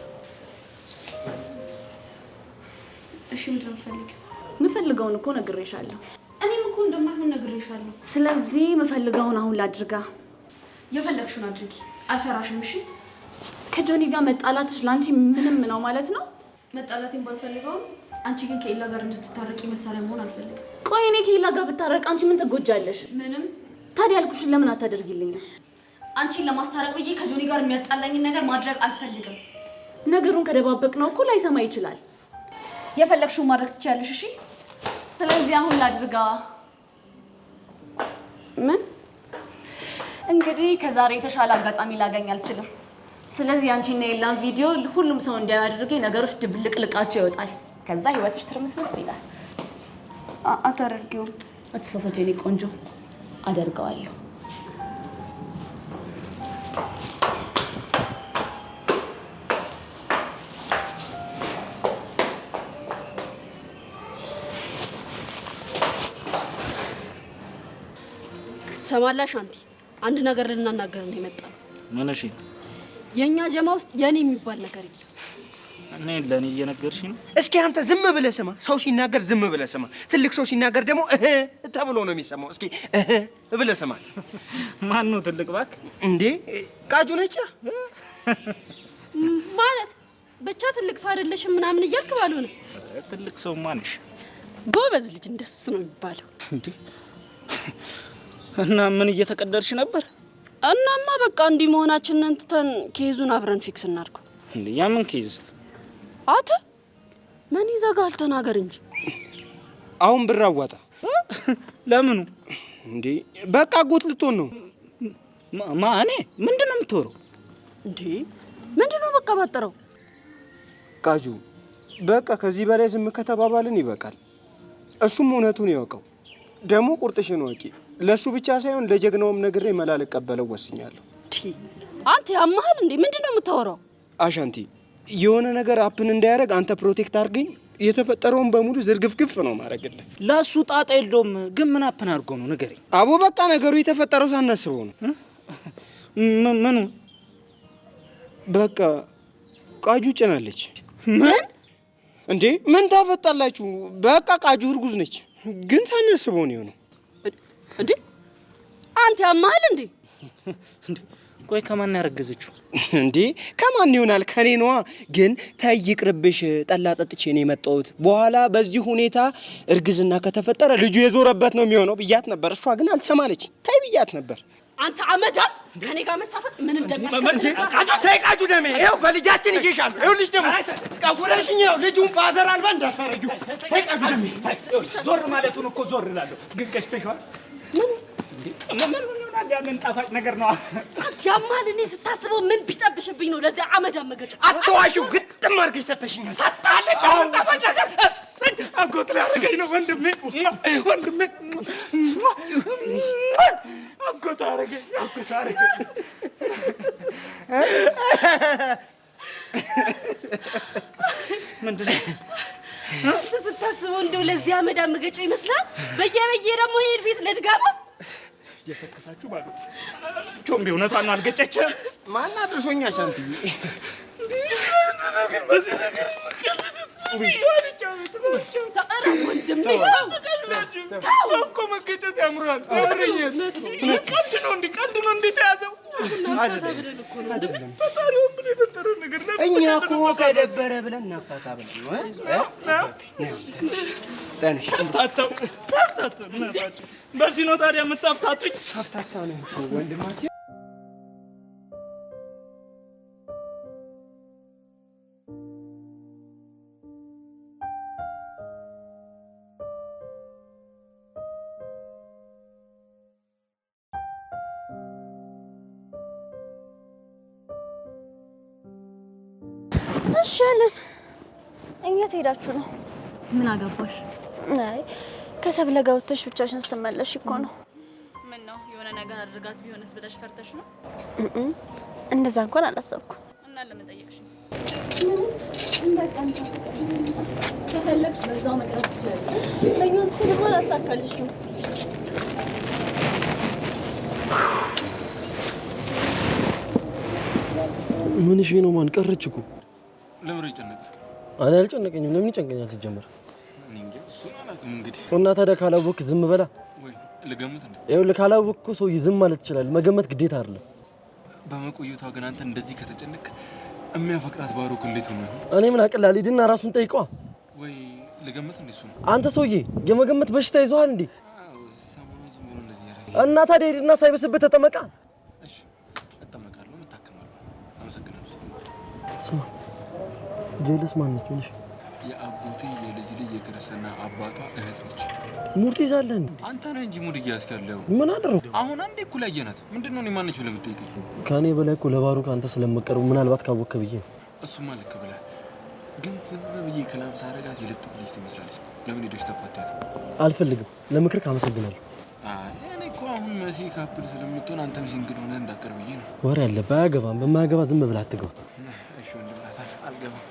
እሺ ምንድነው የምትፈልጊው? የምፈልገውን እኮ ነግሬሻለሁ። እኔም እኮ እንደማይሆን ነግሬሻለሁ። ስለዚህ የምፈልገውን አሁን ላድርጋ። የፈለግሽውን አድርጊ፣ አልፈራሽም። እሺ ከጆኒ ጋር መጣላትሽ ላንቺ ምንም ነው ማለት ነው? መጣላቴን ባልፈልገውም አንቺ ግን ከኤላ ጋር እንድትታረቂ መሳሪያ መሆን አልፈልግም። ቆይ እኔ ከኤላ ጋር ብታረቅ አንቺ ምን ትጎጃለሽ? ምንም። ታዲያ ያልኩሽን ለምን አታደርጊልኝም? አንቺን ለማስታረቅ ብዬ ከጆኒ ጋር የሚያጣላኝን ነገር ማድረግ አልፈልግም። ነገሩን ከደባበቅ ነው እኮ ላይሰማ ይችላል። የፈለግሽውን ማድረግ ትችያለሽ። እሺ ስለዚህ አሁን ላድርጋ። ምን? እንግዲህ ከዛሬ የተሻለ አጋጣሚ ላገኝ አልችልም። ስለዚህ አንቺና የኤላን ቪዲዮ ሁሉም ሰው እንዲያዩ አድርጌ ነገሮች ድብልቅልቃቸው ይወጣል። ከዛ ህይወትሽ ትርምስምስ ይላል። አታደርጊውም። አትሳሳች የኔ ቆንጆ፣ አደርገዋለሁ። ሰማላ ሻንቲ፣ አንድ ነገር ልናናገር ነው የመጣነው። ምን? እሺ። የኛ ጀማ ውስጥ የኔ የሚባል ነገር የለም። እኔ ለኔ እየነገርሽ ነው? እስኪ አንተ ዝም ብለህ ስማ። ሰው ሲናገር ዝም ብለህ ስማ። ትልቅ ሰው ሲናገር ደግሞ ተብሎ ነው የሚሰማው። እስኪ ብለህ ስማት። ማን ነው ትልቅ? እባክህ እንዴ ቃጁ ነች ማለት ብቻ ትልቅ ሰው አይደለሽም ምናምን እያልክ ባልሆነ ትልቅ ሰው ማንሽ? ጎበዝ ልጅ እንደሱ ነው የሚባለው። እንዴ እና ምን እየተቀደርሽ ነበር? እናማ በቃ እንዲህ መሆናችንን ትተን ኬዙን አብረን ፊክስ እናድርገው። እንዴ ያምን ኬዝ? አተ ምን ይዘጋል? ተናገር እንጂ። አሁን ብር አዋጣ። ለምኑ? እንዴ በቃ ጎት ልትሆን ነው። እኔ ምንድነው የምትወረው? እንዴ ምንድነው በቃ ባጠረው? ቃጁ በቃ ከዚህ በላይ ዝም ከተባባልን ይበቃል። እሱም እውነቱን ያውቀው። ደግሞ ቁርጥሽን ወቂ። ለሱ ብቻ ሳይሆን ለጀግናውም ነግሬ መላ ልቀበለው ወስኛለሁ። አንተ ያማሃል እንዴ? ምንድነው የምታወራው? አሻንቲ የሆነ ነገር አፕን እንዳያደርግ አንተ ፕሮቴክት አድርገኝ። የተፈጠረውን በሙሉ ዝርግፍግፍ ነው ማድረግልህ። ለሱ ጣጣ የለውም። ግን ምን አፕን አድርጎ ነው ንገረኝ። አቦ በቃ ነገሩ የተፈጠረው ሳናስበው ነው። ምኑ? በቃ ቃጁ ጭናለች። ምን እንዴ? ምን ታፈጣላችሁ? በቃ ቃጁ እርጉዝ ነች። ግን ሳናስበው ነው የሆነው። እንዴ አንተ ያማሃል እንዴ? ቆይ ከማን ያረገዘችው? እንዴ ከማን ይሆናል? ከኔ ነዋ። ግን ተይ ይቅርብሽ፣ ጠላ ጠጥቼ ነው የመጣሁት። በኋላ በዚህ ሁኔታ እርግዝና ከተፈጠረ ልጁ የዞረበት ነው የሚሆነው ብያት ነበር። እሷ ግን አልሰማለች። ተይ ብያት ነበር። አንተ አመዳም ከኔ ጋር መሳፈጥ ምን እንደሚያስከትል ቃጁ ደሜ ይኸው በልጃችን ይዤሻል። ይኸውልሽ ደግሞ ቀጉረሽኝ ይኸው ልጁን ፋዘር አልባ እንዳታረጊው። ቃጁ ደሜ ዞር ማለቱን እኮ ዞር እላለሁ፣ ግን ቀሽተሽዋል። ምን ያንን ጣፋጭ ነገር ነው አንተ ያማል። እኔ ስታስበው ምን ቢጠብሽብኝ ነው ለዚህ አመዳም መገጫ? አትዋሺው፣ ግጥም አድርገሽ ሰተሽኛል። ሰጣለች አሁን ጣፋጭ ነገር እሰይ አጎት ሊያደርገኝ ነው ወንድሜ አጎት አደረገኝ። ምንድን ነው አንተ ስታስበው እንደው ለዚህ አመዳም መገጫ ይመስላል። በየበየ ደግሞ ይሄን ፊት ለድጋማ እየሰከሳችሁ ባሉ ቾምቤ እውነቷን ነው። አልገጨችም። ማን አድርሶኛ ሻንትዬ ግን በዚህ ነገር ሰው እኮ መገጨት ያምራል። ቀልድ ነው እንዴ ተያዘው? ፈጣሪውን ምን የፈጠረው ነገር እኛ እኮ ከደበረ ብለን እናፍታታ ብለን ተፍታታው። በዚህ ነው ታዲያ የምታፍታቱኝ? ታፍታታ ነው እኮ ወንድማችን። እሺ አለም፣ የት ሄዳችሁ ነው? ምን አገባሽ? አይ ከሰብለ ጋር ወጥተሽ ብቻሽን ስትመለሽ እኮ ነው። ምን ነው የሆነ ነገር አድርጋት ቢሆንስ ብለሽ ፈርተሽ ነው? እንደዛ እንኳን አላሰብኩም። እና ለምን ጠየቅሽ? ከፈለግሽ በዛው መቅረት ትችላለሽ። ለኛስ ስለሆነ አሳካልሽ ነው። ምንሽ ነው? ማን ቀረች እኮ። ለምን ይጨነቅ? እኔ አልጨነቀኝም። ለምን ይጨንቀኛል? ሲጀመር እኔ እንጃ። እሱ አላውቅም እንግዲህ። እና ታዲያ ካላወቅክ ዝም በላ። ወይ ልገምት እንዴ? ይኸውልህ ካላወቅኩ ሰውዬ ዝም ማለት ይችላል። መገመት ግዴታ አይደለም። በመቆየቷ ግን አንተ እንደዚህ ከተጨነቅ የሚያፈቅራት ባሮክ እንዴት ሆነ? እኔ ምን አቅልላ ሊድና ራሱን ጠይቀዋ። ወይ ልገምት እንዴ? እሱ ነው። አንተ ሰውዬ የመገመት በሽታ ይዞሃል እንዴ? እና ታዲያ ሂድና ሳይበስብህ ተጠመቃ። እሺ እጠመቃለሁ፣ እታከማለሁ። አመሰግናለሁ። ስማ ጀለስ ማነች? ልጅ የአጎቴ የልጅ የክርስትና አባቷ እህት ነች። ሙድ ይዛለን። አንተ ነህ እንጂ ሙድ እያዝክ ያለው። ምን አደረኩ? አሁን አንዴ እኩል አየናት። ምንድነው እኔ ማነች ብለህ የምትጠይቀኝ? ከኔ በላይ እኮ ለባሩክ አንተ ስለምትቀርቡ ምናልባት ካወቅክ ብዬ ነው። እሱማ ልክ ብለህ፣ ግን ዝም ብዬ ክላም ሳረጋት የልጥፍ ልጅ ትመስላለች። ለምን ሄደሽ ተፋታት? አልፈልግም። ለምክር አመሰግናለሁ። አይ እኔ እኮ አሁን መሲ ካፕል ስለምትሆን አንተም ሲንግል ሆነህ እንዳትቀር ብዬ ነው። ወሬ አለብህ። አያገባም። በማያገባ ዝም ብለህ አትገባ። እሺ ወንድም አልገባም።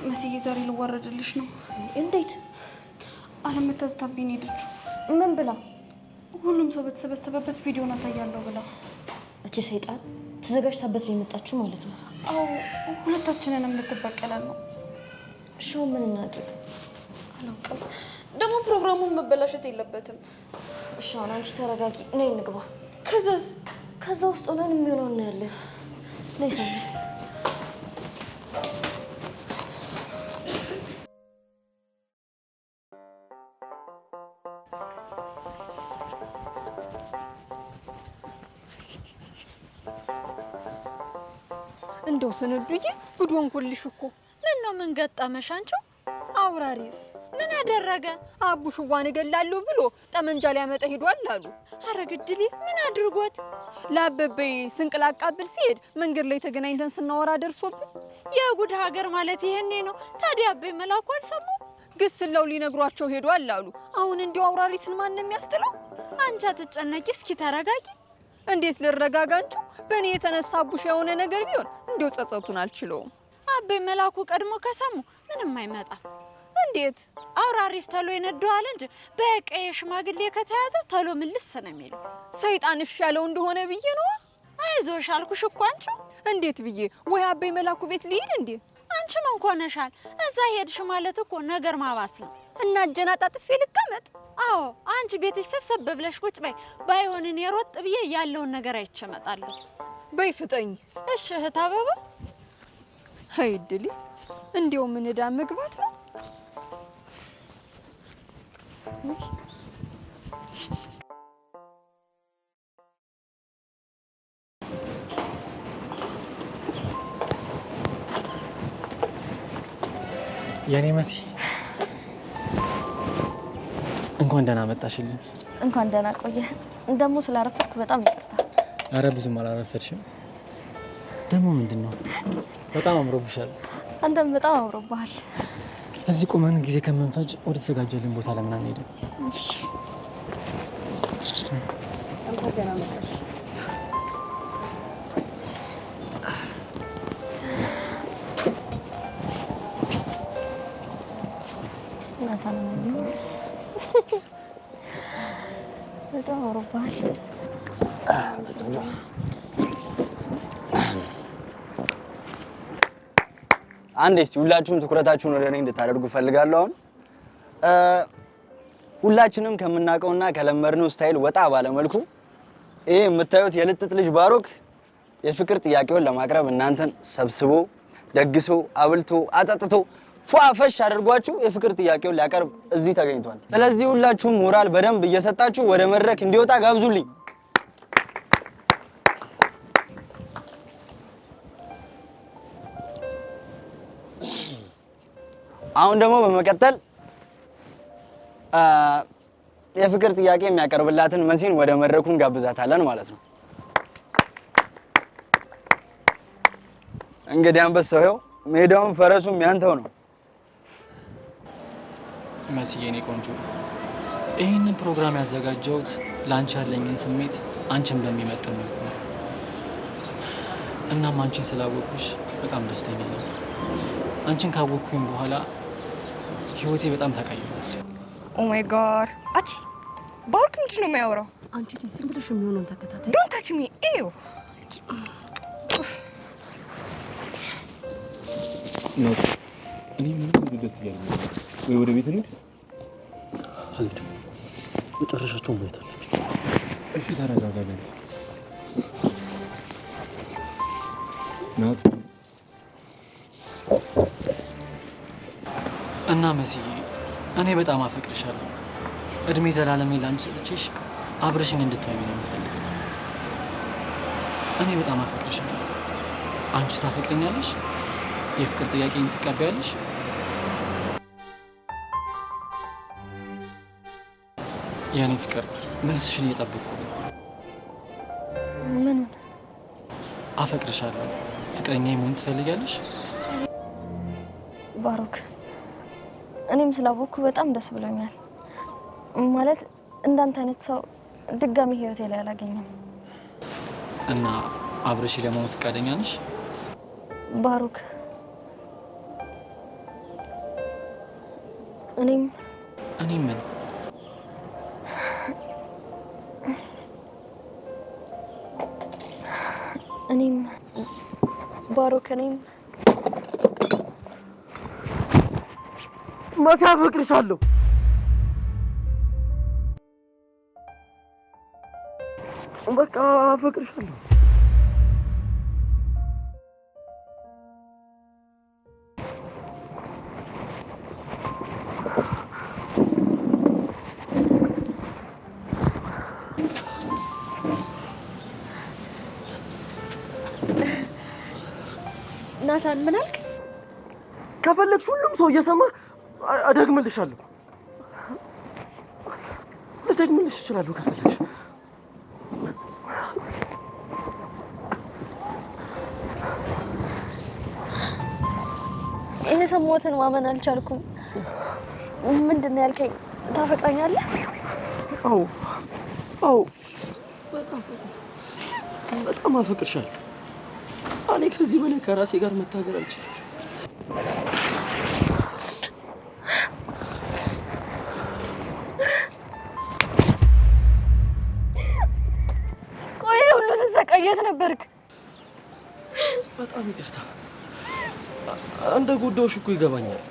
መስዬ ዛሬ ልዋረድልሽ ነው። እንዴት? አለመታዝታብኝ ሄደችው። ምን ብላ? ሁሉም ሰው በተሰበሰበበት ቪዲዮን አሳያለሁ ብላ። እቺ ሰይጣን ተዘጋጅታበት ነው የመጣችው ማለት ነው። አዎ ሁለታችንንም ልትበቀለን ነው። ሻው ምን እናድርግ? አላውቅም። ደግሞ ፕሮግራሙን መበላሸት የለበትም። እሺ አሁን አንቺ ተረጋጊ፣ ነይ እንግባ። ከዛስ? ከዛ ውስጥ ሆነን የሚሆነው እናያለን። ነይ ሰሚ። እንደው ስንዱዬ ጉድ ሆንኩልሽ እኮ። ምን ነው ምን ገጠመሽ አንቺው? አውራሪስ ምን አደረገ? አቡሽዋን እገላለሁ ብሎ ጠመንጃ ሊያመጣ ሄዷል አሉ። ኧረ ግድሌ ምን አድርጎት? ለአበበ ስንቅ ላቃብል ሲሄድ መንገድ ላይ ተገናኝተን ስናወራ ደርሶብን። የጉድ ሀገር ማለት ይሄኔ ነው። ታዲያ አበበ መላኩ አልሰሙ? ግስላው ሊነግሯቸው ሄዷል አሉ። አሁን እንዲያው አውራሪስን ማን ነው የሚያስጥለው? አንቺ አትጨነቂ፣ እስኪ ተረጋጊ። እንዴት ልረጋጋ? አንቺ በእኔ የተነሳ አቡሽ የሆነ ነገር ቢሆን እንዲያው ጸጸቱን አልችለውም። አበበ መላኩ ቀድሞ ከሰሙ ምንም አይመጣም። እንዴት? አውራሪስ ተሎ ይነደዋል እንጂ በቀይ ሽማግሌ ከተያዘ ተሎ ምልስ ነው የሚለው። ሰይጣን እሺ ያለው እንደሆነ ብዬ ነው። አይዞሽ አልኩሽ እኮ አንቺ። እንዴት ብዬ? ወይ አበበ መላኩ ቤት ልሂድ እንዴ? አንቺ ምን ሆነሻል? እዛ ሄድሽ ማለት እኮ ነገር ማባስ ነው። እና አጀናጣጥፌ ልቀመጥ? አዎ አንቺ ቤትሽ ሰብሰብ ብለሽ ቁጭ በይ። ባይሆን እኔ ሮጥ ብዬ ያለውን ነገር አይቼ እመጣለሁ። በይ ፍጠኝ። እሺ እህት አበባ። አይ እድሌ፣ እንዲያው ምን ዕዳ መግባት ነው? የኔ መሲ እንኳን ደህና መጣሽልኝ። እንኳን ደህና ቆየ። ደግሞ ስላረፈድኩ በጣም ይቅርታ። አረ ብዙም አላረፈድሽም። ደግሞ ምንድነው በጣም አምሮብሻል። አንተም በጣም አምሮብሃል። እዚህ ቁመን ጊዜ ከመንፈጅ ወደ ተዘጋጀልን ቦታ ለምን አንሄድም? እሺ። እንኳን ደህና መጣሽ። በጣም አምሮብሃል። አንዴ እስቲ ሁላችሁም ትኩረታችሁን ወደ እኔ እንድታደርጉ ፈልጋለሁ። አሁን ሁላችንም ከምናውቀውና ከለመድነው ስታይል ወጣ ባለ መልኩ ይሄ የምታዩት የልጥጥ ልጅ ባሮክ የፍቅር ጥያቄውን ለማቅረብ እናንተን ሰብስቦ ደግሶ አብልቶ አጠጥቶ ፏፈሽ አድርጓችሁ የፍቅር ጥያቄውን ሊያቀርብ እዚህ ተገኝቷል። ስለዚህ ሁላችሁም ሞራል በደንብ እየሰጣችሁ ወደ መድረክ እንዲወጣ ጋብዙልኝ። አሁን ደግሞ በመቀጠል የፍቅር ጥያቄ የሚያቀርብላትን መሲን ወደ መድረኩ እንጋብዛታለን ማለት ነው። እንግዲህ አንበሳው ይኸው ሜዳውን ፈረሱም ያንተው ነው። መሲ የኔ ቆንጆ፣ ይህንን ፕሮግራም ያዘጋጀሁት ለአንቺ ያለኝን ስሜት አንቺን በሚመጥን መልኩ ነው። እናም አንቺን ስላወቅኩሽ በጣም ደስተኛ ነኝ። አንቺን ካወቅኩኝ በኋላ ህይወቴ በጣም ተቀይሯል። ኦ ማይ ጋድ! አቺ ባርክ ምንድን ነው የሚያወራው? አንቺ ዝም ብለሽ የሚሆነውን ተከታታይ። ዶንት ታች ሚ ኤው ነው። እኔ ምን ደስ እያለኝ ወይ ወደ ቤት እንሂድ። አልሄድም። መጨረሻቸውን ማየት አለብኝ። እሺ ተረጋጋ። ናቱ እና መስዬ እኔ በጣም አፈቅርሻለሁ። እድሜ ዘላለሜን ላንቺ ሰጥቼሽ አብረሽኝ እንድትሆኚ ነው የምፈልገው። እኔ በጣም አፈቅርሻለሁ። አንቺስ ታፈቅረኛለሽ? የፍቅር ጥያቄን ትቀበያለሽ? የኔ ፍቅር መልስሽን እየጠበቅኩ ነው። ምን? አፈቅርሻለሁ። ፍቅረኛዬ መሆን ትፈልጊያለሽ? ባሮክ፣ እኔም ስላወቅኩ በጣም ደስ ብሎኛል። ማለት እንዳንተ አይነት ሰው ድጋሚ ህይወቴ ላይ አላገኘም። እና አብረሽ ለመሆን ፈቃደኛ ነሽ? ባሮክ፣ እኔም ምን ባሮክ፣ እኔም መሲ አፈቅርሻለሁ። በቃ አፈቅርሻለሁ። ናታን ምን አልክ? ከፈለግሽ ሁሉም ሰው እየሰማ አደግምልሻለሁ። ልደግምልሽ እችላለሁ ከፈለግሽ። የሰማሁትን ማመን አልቻልኩም። ምንድን ነው ያልከኝ? ታፈቅረኛለህ? አዎ፣ በጣም አፈቅርሻለሁ። እኔ ከዚህ በላይ ከራሴ ጋር መታገል አልችልም። ቆይ ሁሉ ስትሰቃየት ነበርክ? በጣም ይቅርታ። እንደ ጎዳሁሽ እኮ ይገባኛል፣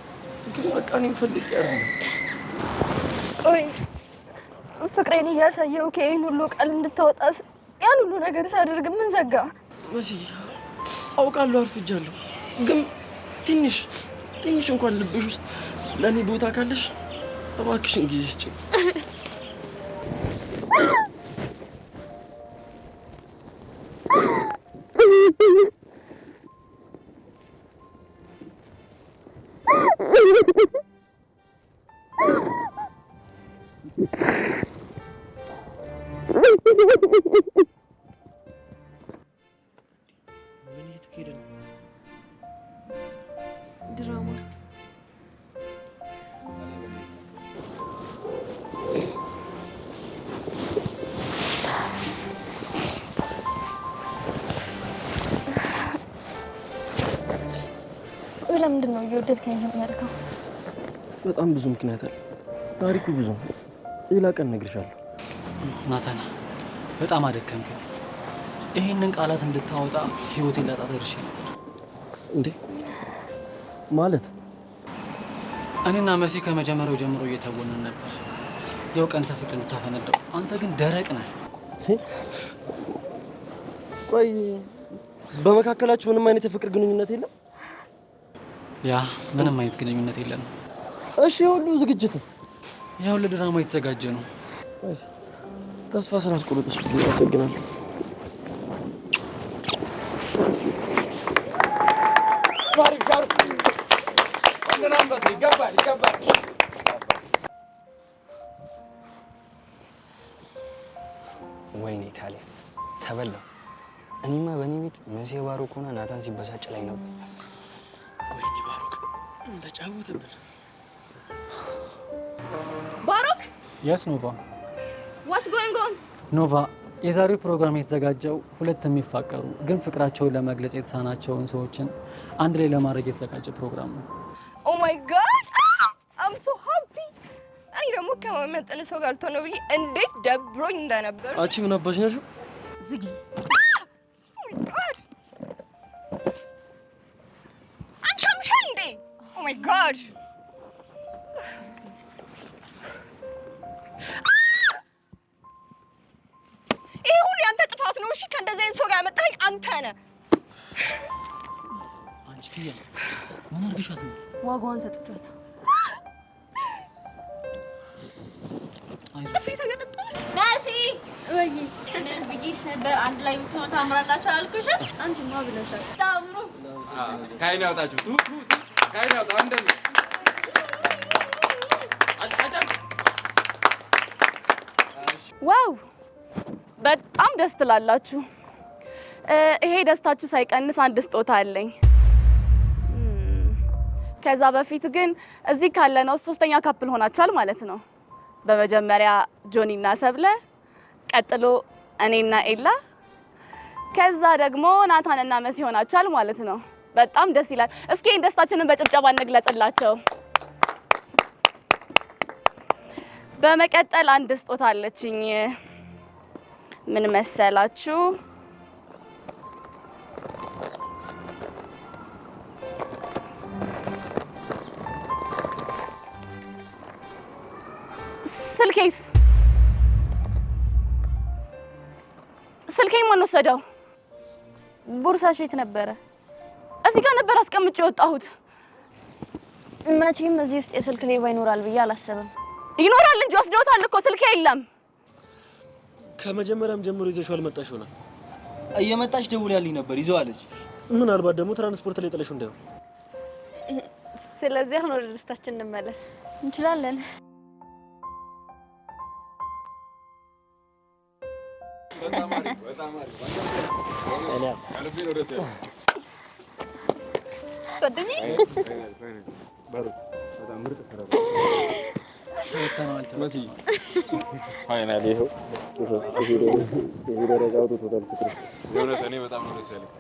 ግን በቃ እኔም ፈልጌ አይደለም። ቆይ ፍቅሬን እያሳየው ከይህን ሁሉ ቃል እንድታወጣ ያን ሁሉ ነገር ሳደርግ ምን ዘጋ? መሲ አውቃለሁ አርፍጃለሁ፣ ግን ትንሽ እንኳን ልብሽ ውስጥ ለእኔ ቦታ ካለሽ እባክሽን ጊዜ ስጭኝ። ምን እየተካሄደ ነው? ድራማ ለምንድን ነው እየወደድከኝ ዝም ያልከው? በጣም ብዙ ምክንያት አለ። ታሪኩ ብዙ ነው። ሌላ ቀን እነግርሻለሁ። ናታን በጣም አደከምከኝ። ይሄንን ቃላት እንድታወጣ ህይወቴን ላጣ ደርሼ ነበር። እንዴ ማለት? እኔና መሲ ከመጀመሪያው ጀምሮ እየተወንን ነበር። ያው ቀን ተፍቅር እንድታፈነዳው፣ አንተ ግን ደረቅ ነህ። ቆይ በመካከላችሁ ምንም አይነት የፍቅር ግንኙነት የለም? ያ ምንም አይነት ግንኙነት የለንም። እሺ ሁሉ ዝግጅት ነው። ያው ለድራማ የተዘጋጀ ነው። ተስፋ ስላልቆረጥሽ አመሰግናለሁ። ይገባል። ወይኔ ካሌብ ተበላው። እኔማ በእኔ ቤት መሲ ባሮክ ሆና ናታን ሲበሳጭ ላይ ነበር። ወይኔ ባሮክ ተጫወተብን። ባሮክ የስ ኖቫ ዋትስ ጎይንግ ኦን? ኖቫ የዛሬው ፕሮግራም የተዘጋጀው ሁለት የሚፋቀሩ ግን ፍቅራቸውን ለመግለጽ የተሳናቸውን ሰዎችን አንድ ላይ ለማድረግ የተዘጋጀ ፕሮግራም ነው። ኦ ማይ ጋድ አም ሶ ሃፒ። እኔ ደግሞ ከመመጠን ሰው ጋር ልትሆን ነው ብዬ እንዴት ደብሮኝ እንደነበር። አንቺ ምን አባሽ ነሽ? ዝጊ። ኦ ማይ ጋድ አንቺ አምሻል እንዴ? ኦ ማይ ጋድ ይሄ ሁሉ ያንተ ጥፋት ነው። እሺ ከእንደዚህ አይነት ሰው ጋር ያመጣኸኝ አንተ ነህ። አንቺ ኪያ ምን አድርግሻት ነው? ዋጋዋን ሰጥቻት። ናሲ ወይ ምን ብዬሽ ነበር? አንድ ላይ ብትሆኑ ታምራላችሁ አልኩሽ። አንቺማ ብለሻል። ታምሩ ካይን ያውጣችሁ ቱ ካይን ያውጣ እንደነ ዋው በጣም ደስ ትላላችሁ። ይሄ ደስታችሁ ሳይቀንስ አንድ ስጦታ አለኝ። ከዛ በፊት ግን እዚህ ካለነው ሶስተኛ ካፕል ሆናችኋል ማለት ነው። በመጀመሪያ ጆኒና ሰብለ፣ ቀጥሎ እኔና ኤላ፣ ከዛ ደግሞ ናታንና መሲ ሆናችኋል ማለት ነው። በጣም ደስ ይላል። እስኪ ደስታችንን በጭብጨባ እንግለጽላቸው። በመቀጠል አንድ ስጦታ አለችኝ። ምን መሰላችሁ? ስልኬን ማን ወሰደው? ቦርሳሽ የት ነበረ? እዚህ ጋር ነበር አስቀምጬ የወጣሁት። መቼም እዚህ ውስጥ የስልክ ሌባ ይኖራል ብዬ አላሰብም። ይኖራል እንጂ ወስደውታል እኮ። ስልኬ የለም። ከመጀመሪያም ጀምሮ ይዘሽው አልመጣሽ ሆነ። እየመጣች ደውላልኝ ነበር ይዘዋለች። ምናልባት ደግሞ ትራንስፖርት ላይ ጥለሽው እንዳይሆን። ስለዚህ አሁን ወደ ደስታችን እንመለስ እንችላለን። ፋይናሊ ይኸው ደረጃ አውጥቶታል ፍቅር። የእውነት እኔ በጣም ነው ደስ ያለኝ።